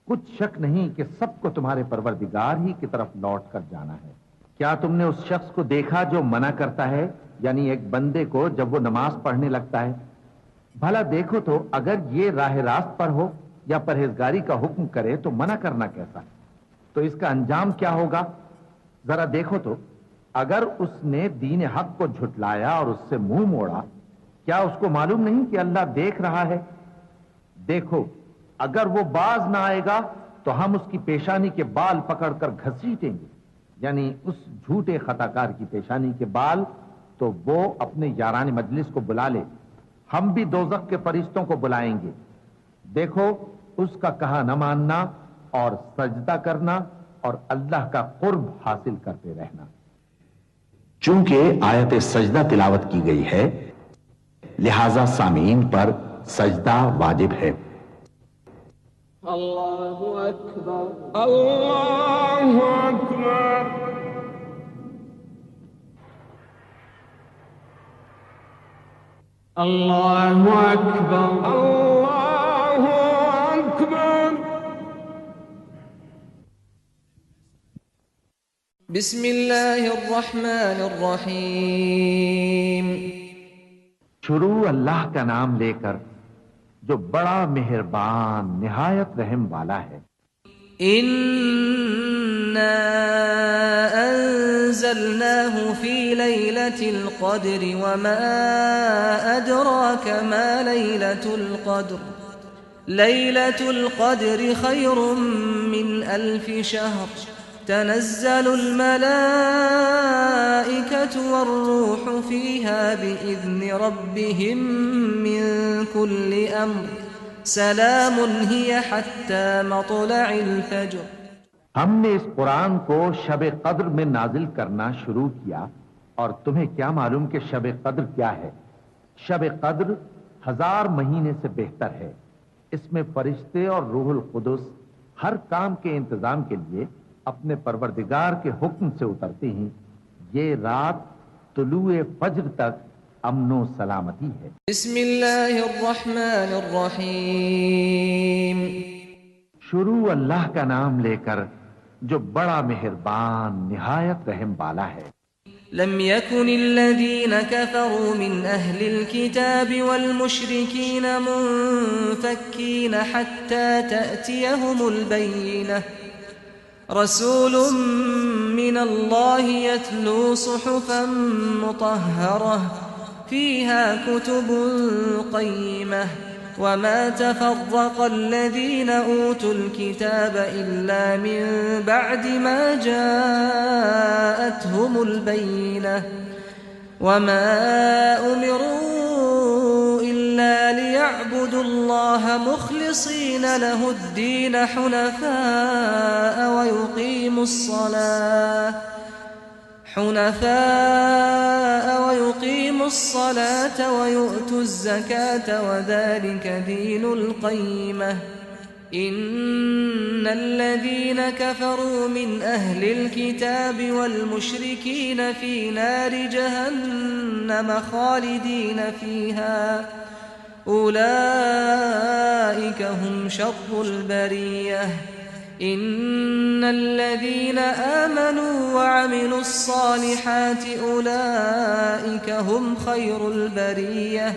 کچھ شک نہیں کہ سب کو تمہارے پروردگار ہی کی طرف لوٹ کر جانا ہے۔ کیا تم نے اس شخص کو دیکھا جو منع کرتا ہے، یعنی ایک بندے کو جب وہ نماز پڑھنے لگتا ہے؟ بھلا دیکھو تو اگر یہ راہ راست پر ہو یا پرہیزگاری کا حکم کرے تو منع کرنا کیسا؟ تو اس کا انجام کیا ہوگا؟ ذرا دیکھو تو اگر اس نے دین حق کو جھٹلایا اور اس سے منہ موڑا، کیا اس کو معلوم نہیں کہ اللہ دیکھ رہا ہے؟ دیکھو اگر وہ باز نہ آئے گا تو ہم اس کی پیشانی کے بال پکڑ کر گھسیٹیں گے، یعنی اس جھوٹے خطاکار کی پیشانی کے بال، تو وہ اپنے یاران مجلس کو بلا لے، ہم بھی دوزخ کے فرشتوں کو بلائیں گے۔ دیکھو اس کا کہا نہ ماننا اور سجدہ کرنا اور اللہ کا قرب حاصل کرتے رہنا۔ چونکہ آیت سجدہ تلاوت کی گئی ہے لہذا سامعین پر سجدہ واجب ہے۔ اللہ اکبر اللہ اکبر الله أكبر الله أكبر. بسم الله الرحمن الرحيم. شروع اللہ کا نام لے کر جو بڑا مہربان نہایت رحم والا ہے. إنا أنزلناه في ليلة القدر وما أدراك ما ليلة القدر. ليلة القدر خير من 1000 شهر. تنزل الملائكة والروح فيها بإذن ربهم من كل أمر. سلام هي حتى مطلع الفجر. ہم نے اس قرآن کو شب قدر میں نازل کرنا شروع کیا، اور تمہیں کیا معلوم کہ شب قدر کیا ہے؟ شب قدر 1000 مہینے سے بہتر ہے. اس میں فرشتے اور روح القدس ہر کام کے انتظام کے لیے اپنے پروردگار کے حکم سے اترتے ہیں. یہ رات طلوع فجر تک امن و سلامتی ہے. بسم اللہ الرحمن الرحیم. شروع اللہ کا نام لے کر جو بڑا مہربان نہایت رحم والا ہے. لم يكن الذين كفروا من أهل الكتاب والمشركين منفكين حتى تأتيهم البينة. رسول من الله يتلو صحفا مطهرة فيها كتب قيمة. وما تفرق الذين أوتوا الكتاب إلا من بعد ما جاءتهم البينة. وما أمروا إلا ليعبدوا الله مخلصين له الدين حنفاء ويقيموا الصلاة ويؤتوا الزكاة وذلك دين القيمة. إن الذين كفروا من أهل الكتاب والمشركين في نار جهنم خالدين فيها أولئك هم شر البرية. إن الذين آمنوا وعملوا الصالحات أولئك هم خير البرية.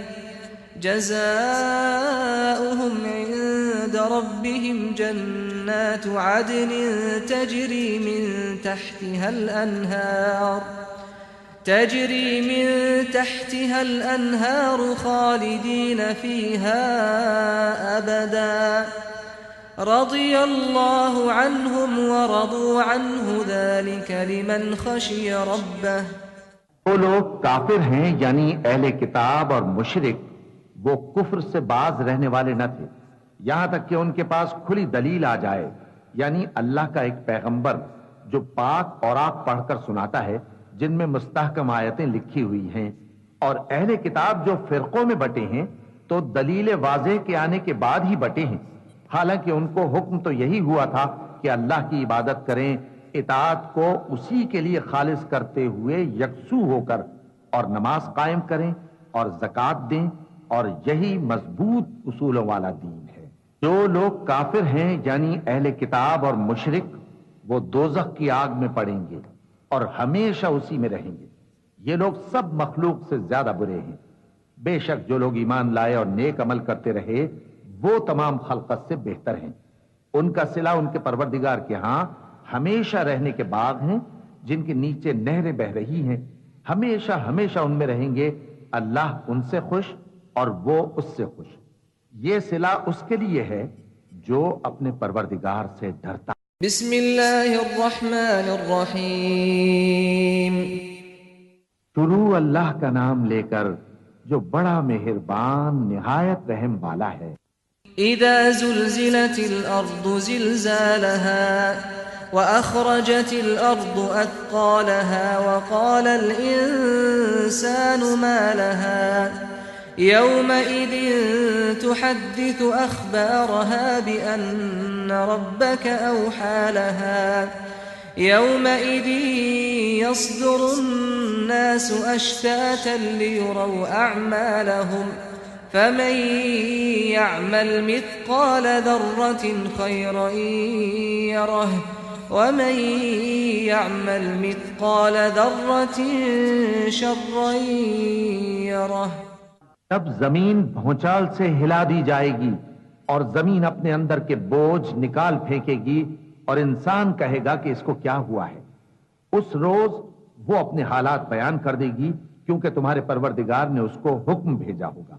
جزاؤهم عند ربهم جنات عدن تجري من تحتها الأنهار خالدين فيها أبدا. رضي الله عنهم ورضوا عنه ذلك لمن خشي ربه. وہ لوگ کافر ہیں یعنی اہل کتاب اور مشرک، وہ کفر سے باز رہنے والے نہ تھے یہاں تک کہ ان کے پاس کھلی دلیل آ جائے، یعنی اللہ کا ایک پیغمبر جو پاک اوراق پڑھ کر سناتا ہے جن میں مستحکم آیتیں لکھی ہوئی ہیں. اور اہل کتاب جو فرقوں میں بٹے ہیں تو دلیل واضح کے آنے کے بعد ہی بٹے ہیں، حالانکہ ان کو حکم تو یہی ہوا تھا کہ اللہ کی عبادت کریں، اطاعت کو اسی کے لیے خالص کرتے ہوئے یکسو ہو کر، اور نماز قائم کریں اور زکوٰۃ دیں، اور یہی مضبوط اصولوں والا دین ہے. جو لوگ کافر ہیں یعنی اہل کتاب اور مشرک، وہ دوزخ کی آگ میں پڑیں گے اور ہمیشہ اسی میں رہیں گے. یہ لوگ سب مخلوق سے زیادہ برے ہیں. بے شک جو لوگ ایمان لائے اور نیک عمل کرتے رہے وہ تمام خلقت سے بہتر ہیں. ان کا صلہ ان کے پروردگار کے ہاں ہمیشہ رہنے کے باغ ہیں جن کے نیچے نہریں بہ رہی ہیں. ہمیشہ ہمیشہ ان میں رہیں گے. اللہ ان سے خوش اور وہ اس سے خوش. یہ صلہ اس کے لیے ہے جو اپنے پروردگار سے ڈرتا. بسم اللہ الرحمن الرحیم. شروع اللہ کا نام لے کر جو بڑا مہربان نہایت رحم والا ہے. اذا زلزلت الارض زلزالها واخرجت الارض اثقالها وقال الانسان ما لها يومئذ تحدث اخبارها بان ربك اوحى لها يومئذ يصدر الناس أشتاتا ليروا أعمالهم فمن يعمل مثقال ذرة خيرا يره ومن يعمل مثقال ذرة شرا يره. تب زمین بھونچال سے ہلا دی جائے گی اور زمین اپنے اندر کے بوجھ نکال پھینکے گی اور انسان کہے گا کہ اس کو کیا ہوا ہے. اس روز وہ اپنے حالات بیان کر دے گی کیونکہ تمہارے پروردگار نے اس کو حکم بھیجا ہوگا.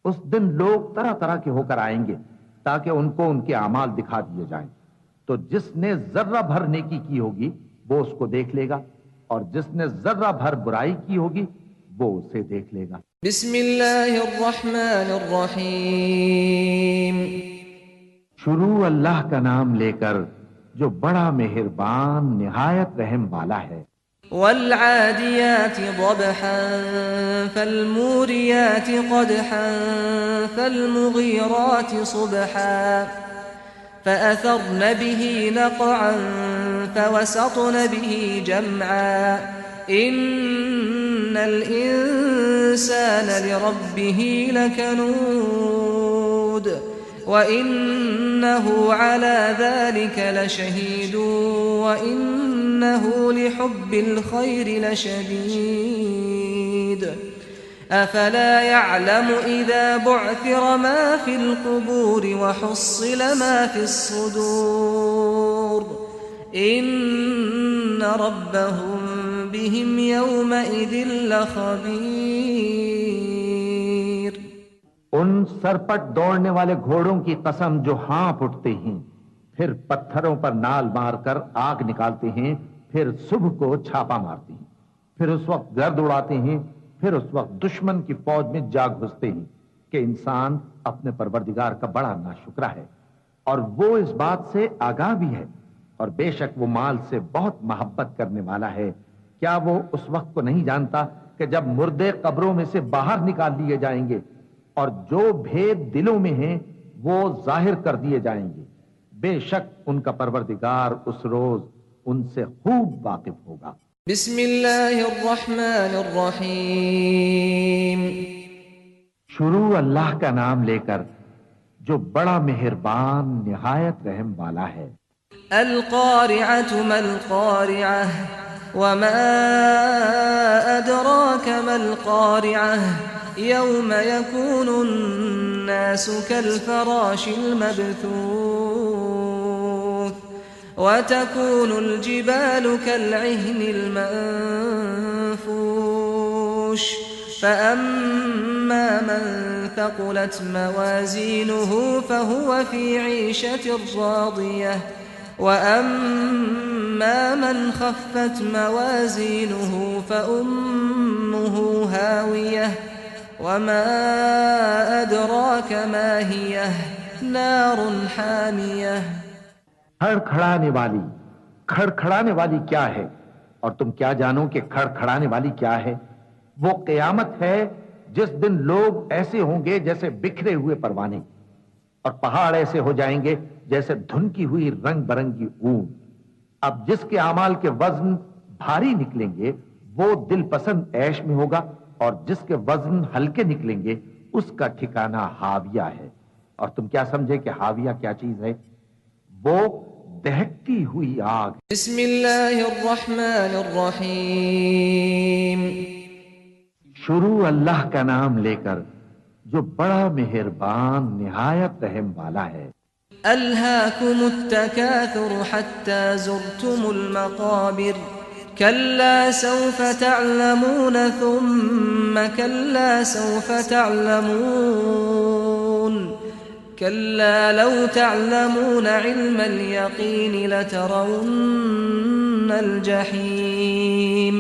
اس دن لوگ طرح طرح کے ہو کر آئیں گے تاکہ ان کو ان کے اعمال دکھا دیے جائیں. تو جس نے ذرہ بھر نیکی کی ہوگی وہ اس کو دیکھ لے گا اور جس نے ذرہ بھر برائی کی ہوگی وہ اسے دیکھ لے گا. بسم اللہ الرحمن الرحیم. شروع اللہ کا نام لے کر جو بڑا مہربان نہایت رحم والا ہے. والعادیات ضبحا فالموریات قدحا فالمغیرات صبحا فأثرن به نقعا فوسطن به جمعا إن الإنسان لربه لكنود وإنه على ذلك لشهيد وإنه لحب الخير لشديد أفلا يعلم إذا بعثر ما في القبور وحصل ما في الصدور إن ربهم بهم يومئذ لخبير. ان سرپٹ دوڑنے والے گھوڑوں کی قسم جو ہانپ اٹھتے ہیں پھر پتھروں پر نال مار کر آگ نکالتے ہیں پھر صبح کو چھاپا مارتے ہیں پھر اس وقت گرد اڑاتے ہیں پھر اس وقت دشمن کی فوج میں جا گھستے ہیں کہ انسان اپنے پروردگار کا بڑا ناشکرا ہے اور وہ اس بات سے آگاہ بھی ہے اور بے شک وہ مال سے بہت محبت کرنے والا ہے. کیا وہ اس وقت کو نہیں جانتا کہ جب مردے قبروں میں سے باہر نکال لیے جائیں گے اور جو بھید دلوں میں ہیں وہ ظاہر کر دیے جائیں گے. بے شک ان کا پروردگار اس روز ان سے خوب واقف ہوگا. بسم اللہ الرحمن الرحیم. شروع اللہ کا نام لے کر جو بڑا مہربان نہایت رحم والا ہے. القارعة ما القارعة وما أدراك ما القارعة يوم يكون الناس كالفراش المبثوث وتكون الجبال كالعهن المنفوش فأما من ثقلت موازينه فهو في عيشة راضية وأما من خفت موازينه فأمه هاوية وما أدراك ما هي نار حامية. کھڑکھڑانے والی کیا ہے اور تم کیا جانو کہ کھڑکھڑانے والی کیا ہے؟ وہ قیامت ہے جس دن لوگ ایسے ہوں گے جیسے بکھرے ہوئے پروانے اور پہاڑ ایسے ہو جائیں گے جیسے دھنکی ہوئی رنگ برنگی اون. اب جس کے اعمال کے وزن بھاری نکلیں گے وہ دل پسند عیش میں ہوگا اور جس کے وزن ہلکے نکلیں گے اس کا ٹھکانہ ہاویہ ہے. اور تم کیا سمجھے کہ ہاویہ کیا چیز ہے؟ وہ دہکتی ہوئی آگ. بسم اللہ الرحمن الرحیم. شروع اللہ کا نام لے کر جو بڑا مہربان نہایت رحم والا ہے. ألهاكم التكاثر حتى زرتم المقابر كلا سوف تعلمون ثم كلا سوف تعلمون كلا لو تعلمون علم اليقين لترون الجحيم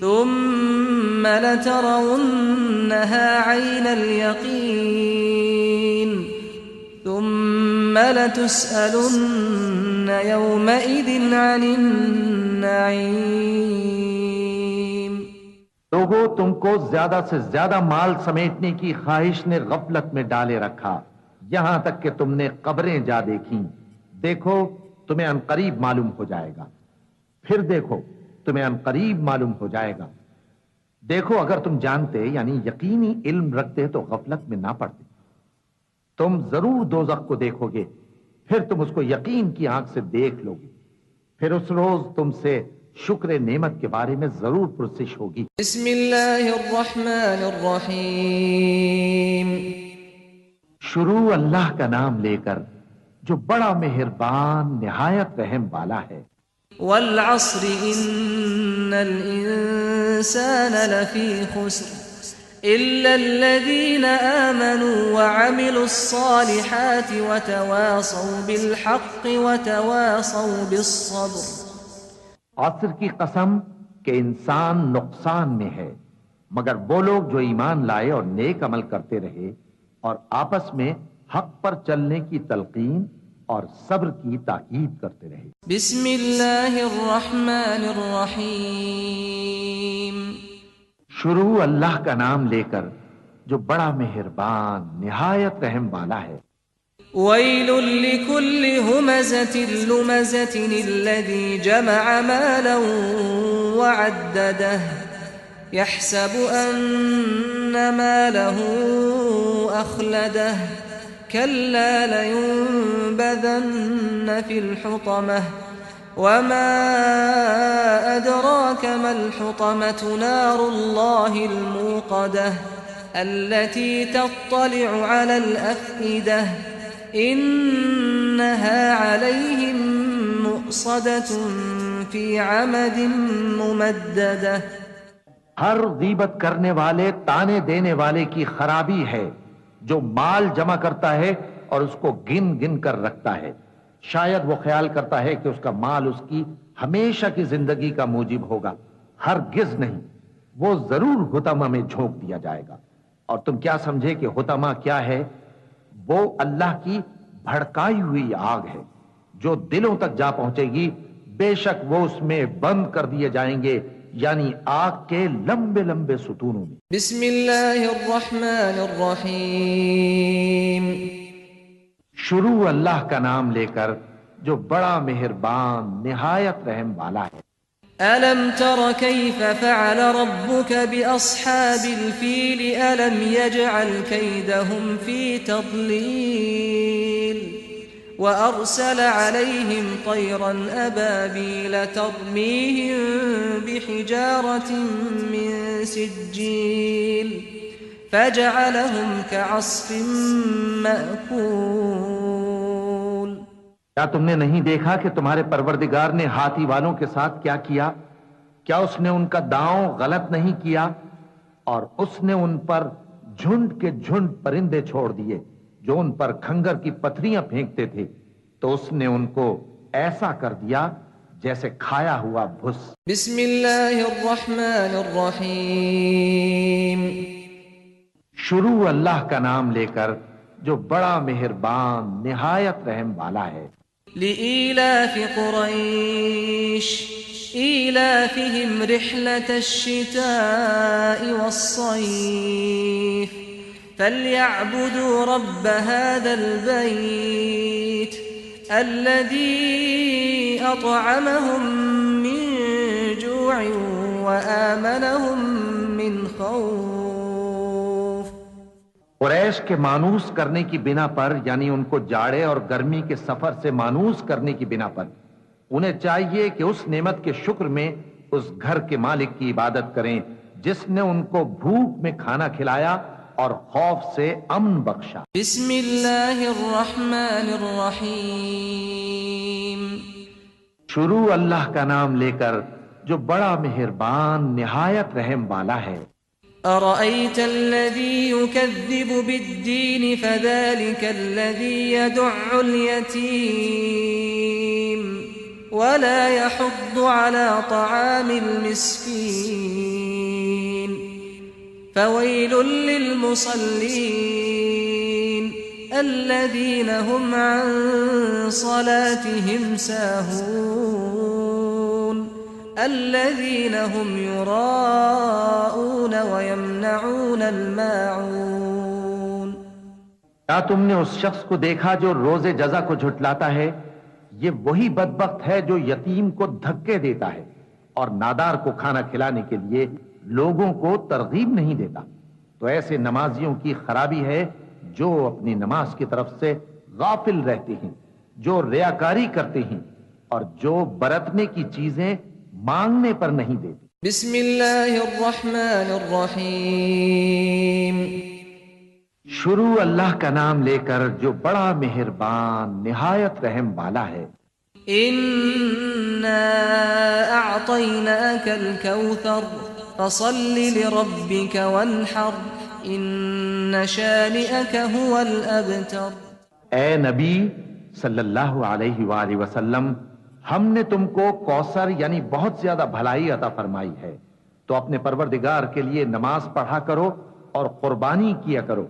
ثم لترونها عين اليقين ثم لتسألن يومئذ عن النعيم. لوگوں تم کو زیادہ سے زیادہ مال سمیٹنے کی خواہش نے غفلت میں ڈالے رکھا یہاں تک کہ تم نے قبریں جا دیکھیں. دیکھو تمہیں عنقریب معلوم ہو جائے گا. پھر دیکھو تمہیں عنقریب معلوم ہو جائے گا. دیکھو اگر تم جانتے یعنی یقینی علم رکھتے تو غفلت میں نہ پڑتے. تم ضرور دوزخ کو دیکھو گے، پھر تم اس کو یقین کی آنکھ سے دیکھ لو گے. پھر اس روز تم سے شکر نعمت کے بارے میں ضرور پرسش ہوگی. بسم اللہ الرحمن الرحیم. شروع اللہ کا نام لے کر جو بڑا مہربان نہایت رحم والا ہے. والعصر ان الانسان لفی خسر الا الذین آمنوا وعملوا الصالحات وتواصوا بالحق وتواصوا بالصبر. عصر کی قسم کہ انسان نقصان میں ہے مگر وہ لوگ جو ایمان لائے اور نیک عمل کرتے رہے اور آپس میں حق پر چلنے کی تلقین اور صبر کی تاکید کرتے رہے. بسم اللہ الرحمن الرحیم. شروع اللہ کا نام لے کر جو بڑا مہربان نہایت رحم والا ہے. ویل لکل ہمزة لمزة الذی جمع مالا وعدده يحسب ان ماله اخلده كلا لينبذن في الحطمة وما أدراك ما الحطمة نار الله الموقدة التي تطلع على الأفئدة إنها عليهم مؤصدة في عمد ممددة. ہر غیبت کرنے والے تانے دینے والے کی خرابی ہے جو مال جمع کرتا ہے اور اس کو گن گن کر رکھتا ہے. شاید وہ خیال کرتا ہے کہ اس کا مال اس کی ہمیشہ کی زندگی کا موجب ہوگا. ہرگز نہیں، وہ ضرور حطمہ میں جھونک دیا جائے گا. اور تم کیا سمجھے کہ حطمہ کیا ہے؟ وہ اللہ کی بھڑکائی ہوئی آگ ہے جو دلوں تک جا پہنچے گی. بے شک وہ اس میں بند کر دیے جائیں گے یعنی آگ کے لمبے لمبے ستونوں میں. بسم اللہ الرحمن الرحیم. شروع اللہ کا نام لے کر جو بڑا مہربان نہایت رحم والا ہے. ألم تر كيف فعل ربك بأصحاب الفيل ألم يجعل كيدهم في تضليل وأرسل عليهم طيرا أبابيل ترميهم بحجارة من سجيل فجعلهم كعصف مأكول. کیا تم نے نہیں دیکھا کہ تمہارے پروردگار نے ہاتھی والوں کے ساتھ کیا کیا؟ کیا اس نے ان کا داؤں غلط نہیں کیا؟ اور اس نے ان پر جھنڈ کے جھنڈ پرندے چھوڑ دیے جو ان پر کھنگر کی پتھریاں پھینکتے تھے، تو اس نے ان کو ایسا کر دیا جیسے کھایا ہوا بھس. بسم اللہ الرحمن الرحیم. شروع اللہ کا نام لے کر جو بڑا مہربان نہایت رحم والا ہے. لإيلاف قريش إيلافهم رحلة الشتاء والصيف فليعبدوا رب هذا البيت الذي أطعمهم من جوع وآمنهم من خوف. قریش کے مانوس کرنے کی بنا پر یعنی ان کو جاڑے اور گرمی کے سفر سے مانوس کرنے کی بنا پر انہیں چاہیے کہ اس نعمت کے شکر میں اس گھر کے مالک کی عبادت کریں جس نے ان کو بھوک میں کھانا کھلایا اور خوف سے امن بخشا. بسم اللہ الرحمن الرحیم. شروع اللہ کا نام لے کر جو بڑا مہربان نہایت رحم والا ہے. أرأيت الذي يكذب بالدين فذلك الذي يدع اليتيم ولا يحض على طعام المسكين فويل للمصلين الذين هم عن صلاتهم ساهون الذين هم يراءون ويمنعون الماعون. کیا تم نے اس شخص کو دیکھا جو روز جزا کو جھٹلاتا ہے؟ یہ وہی بدبخت ہے جو یتیم کو دھکے دیتا ہے اور نادار کو کھانا کھلانے کے لیے لوگوں کو ترغیب نہیں دیتا. تو ایسے نمازیوں کی خرابی ہے جو اپنی نماز کی طرف سے غافل رہتے ہیں، جو ریاکاری کرتے ہیں اور جو برتنے کی چیزیں مانگنے پر نہیں دیتے. بسم اللہ الرحمن الرحیم. شروع اللہ کا نام لے کر جو بڑا مہربان نہایت رحم والا ہے. انا اعطیناک الکوثر فصل لربک وانحر ان شانئک هو الابتر. اے نبی صلی اللہ علیہ وآلہ وسلم، ہم نے تم کو کوثر یعنی بہت زیادہ بھلائی عطا فرمائی ہے، تو اپنے پروردگار کے لیے نماز پڑھا کرو اور قربانی کیا کرو.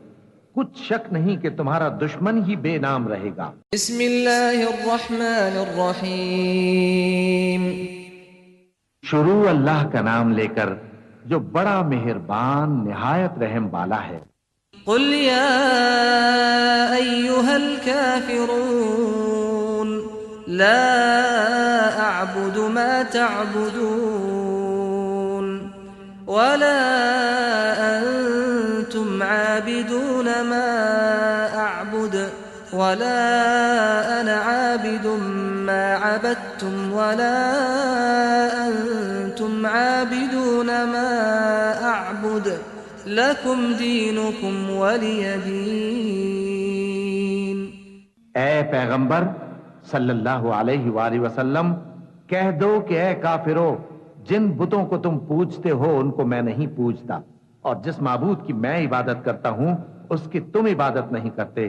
کچھ شک نہیں کہ تمہارا دشمن ہی بے نام رہے گا. بسم اللہ الرحمن الرحیم. شروع اللہ کا نام لے کر جو بڑا مہربان نہایت رحم والا ہے. قل یا ایہا الکافرون لا اعبد ما تعبدون ولا انتم عابدون ما اعبد ولا انا عابد ما عبدتم ولا انتم عابدون ما اعبد لکم دینکم ولی دین. اے پیغمبر صلی اللہ علیہ وآلہ وسلم، کہہ دو کہ اے کافرو، جن بتوں کو تم پوجتے ہو ان کو میں نہیں پوجتا، اور جس معبود کی میں عبادت کرتا ہوں اس کی تم عبادت نہیں کرتے،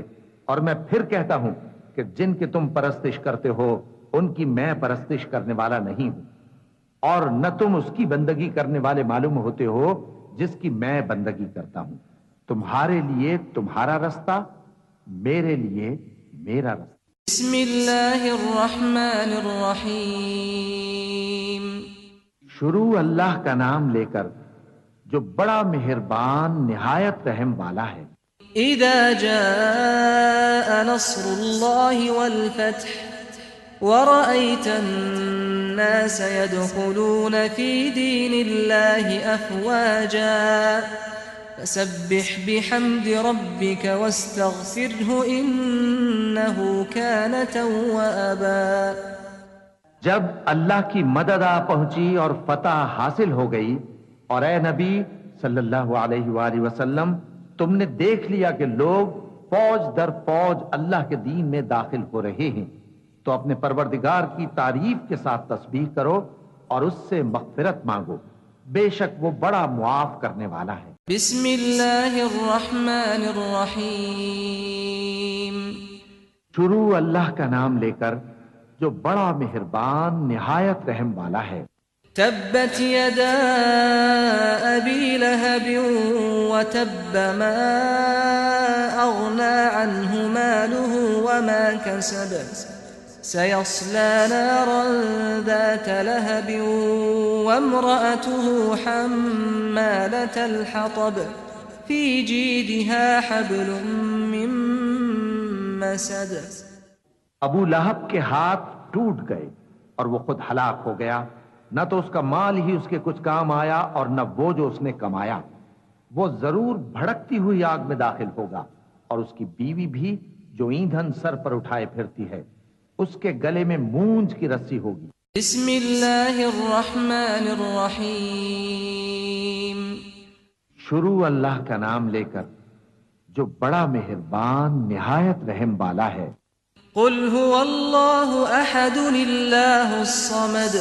اور میں پھر کہتا ہوں کہ جن کی تم پرستش کرتے ہو ان کی میں پرستش کرنے والا نہیں ہوں، اور نہ تم اس کی بندگی کرنے والے معلوم ہوتے ہو جس کی میں بندگی کرتا ہوں. تمہارے لیے تمہارا رستہ، میرے لیے میرا رستہ. بسم اللہ الرحمن الرحیم. شروع اللہ کا نام لے کر جو بڑا مہربان نہایت رحم والا ہے. اذا جاء نصر اللہ والفتح ورأيت الناس يدخلون في دين الله أفواجا فسبح بحمد ربك واستغفره إنه كان توابا. جب اللہ کی مدد آ پہنچی اور فتح حاصل ہو گئی، اور اے نبی صلی اللہ علیہ وآلہ وسلم، تم نے دیکھ لیا کہ لوگ فوج در فوج اللہ کے دین میں داخل ہو رہے ہیں، تو اپنے پروردگار کی تعریف کے ساتھ تسبیح کرو اور اس سے مغفرت مانگو، بے شک وہ بڑا معاف کرنے والا ہے. بسم اللہ الرحمن الرحیم. شروع اللہ کا نام لے کر جو بڑا مہربان نہایت رحم والا ہے. تبت یدا ابی لہب وتب ما اغنى عنه ماله وما كسب سيصلى نارا ذات لهب وامرأته حمالة الحطب في جيدها حبل من مسد. ابو لہب کے ہاتھ ٹوٹ گئے اور وہ خود ہلاک ہو گیا، نہ تو اس کا مال ہی اس کے کچھ کام آیا اور نہ وہ جو اس نے کمایا. وہ ضرور بھڑکتی ہوئی آگ میں داخل ہوگا، اور اس کی بیوی بھی جو ایندھن سر پر اٹھائے پھرتی ہے، اس کے گلے میں مونج کی رسی ہوگی. بسم اللہ الرحمن الرحیم. شروع اللہ کا نام لے کر جو بڑا مہربان نہایت رحم والا ہے. قل هو اللہ احد اللہ الصمد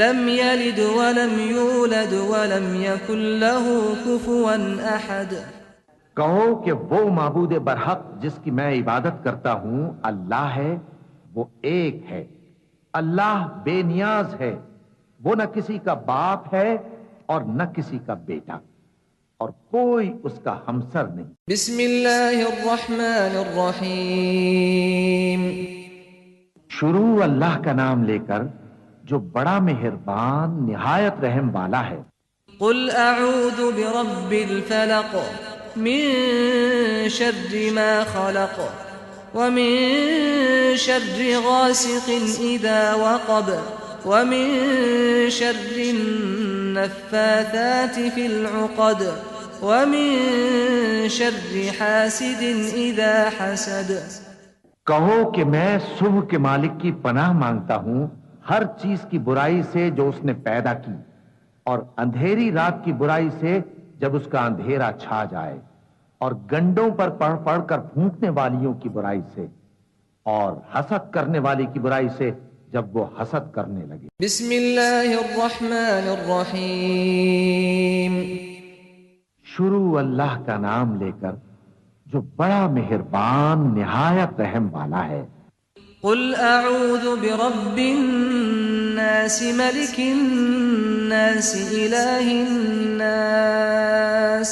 لم یلد ولم یولد ولم یکن له کفوا احد. کہو کہ وہ معبود برحق جس کی میں عبادت کرتا ہوں اللہ ہے، وہ ایک ہے، اللہ بے نیاز ہے، وہ نہ کسی کا باپ ہے اور نہ کسی کا بیٹا، اور کوئی اس کا ہمسر نہیں. بسم اللہ الرحمن الرحیم. شروع اللہ کا نام لے کر جو بڑا مہربان نہایت رحم والا ہے. قل اعوذ برب الفلق من شر ما خلق ومن شر غاسق إذا وقب ومن شر النفاثات في العقد ومن شر حاسد إذا حسد۔ کہو کہ میں صبح کے مالک کی پناہ مانگتا ہوں ہر چیز کی برائی سے جو اس نے پیدا کی، اور اندھیری رات کی برائی سے جب اس کا اندھیرا چھا جائے، اور گنڈوں پر پڑھ پڑھ کر پھونکنے والیوں کی برائی سے، اور حسد کرنے والی کی برائی سے جب وہ حسد کرنے لگے۔ بسم اللہ الرحمن الرحیم۔ شروع اللہ کا نام لے کر جو بڑا مہربان نہایت رحم والا ہے۔ قل اعوذ برب الناس ملک الناس الہ الناس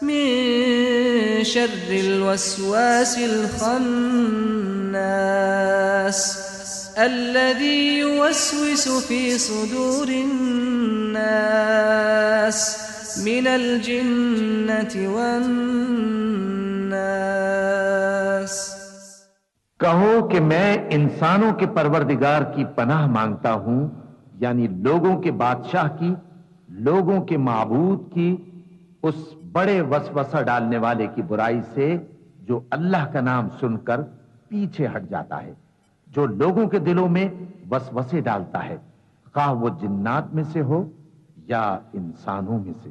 من شر الوسواس الخناس الذي يوسوس في صدور الناس من الجنة والناس۔ کہو کہ میں انسانوں کے پروردگار کی پناہ مانگتا ہوں، یعنی لوگوں کے بادشاہ کی، لوگوں کے معبود کی، اس بڑے وسوسہ ڈالنے والے کی برائی سے جو اللہ کا نام سن کر پیچھے ہٹ جاتا ہے، جو لوگوں کے دلوں میں وسوسے ڈالتا ہے، خواہ وہ جنات میں سے ہو یا انسانوں میں سے۔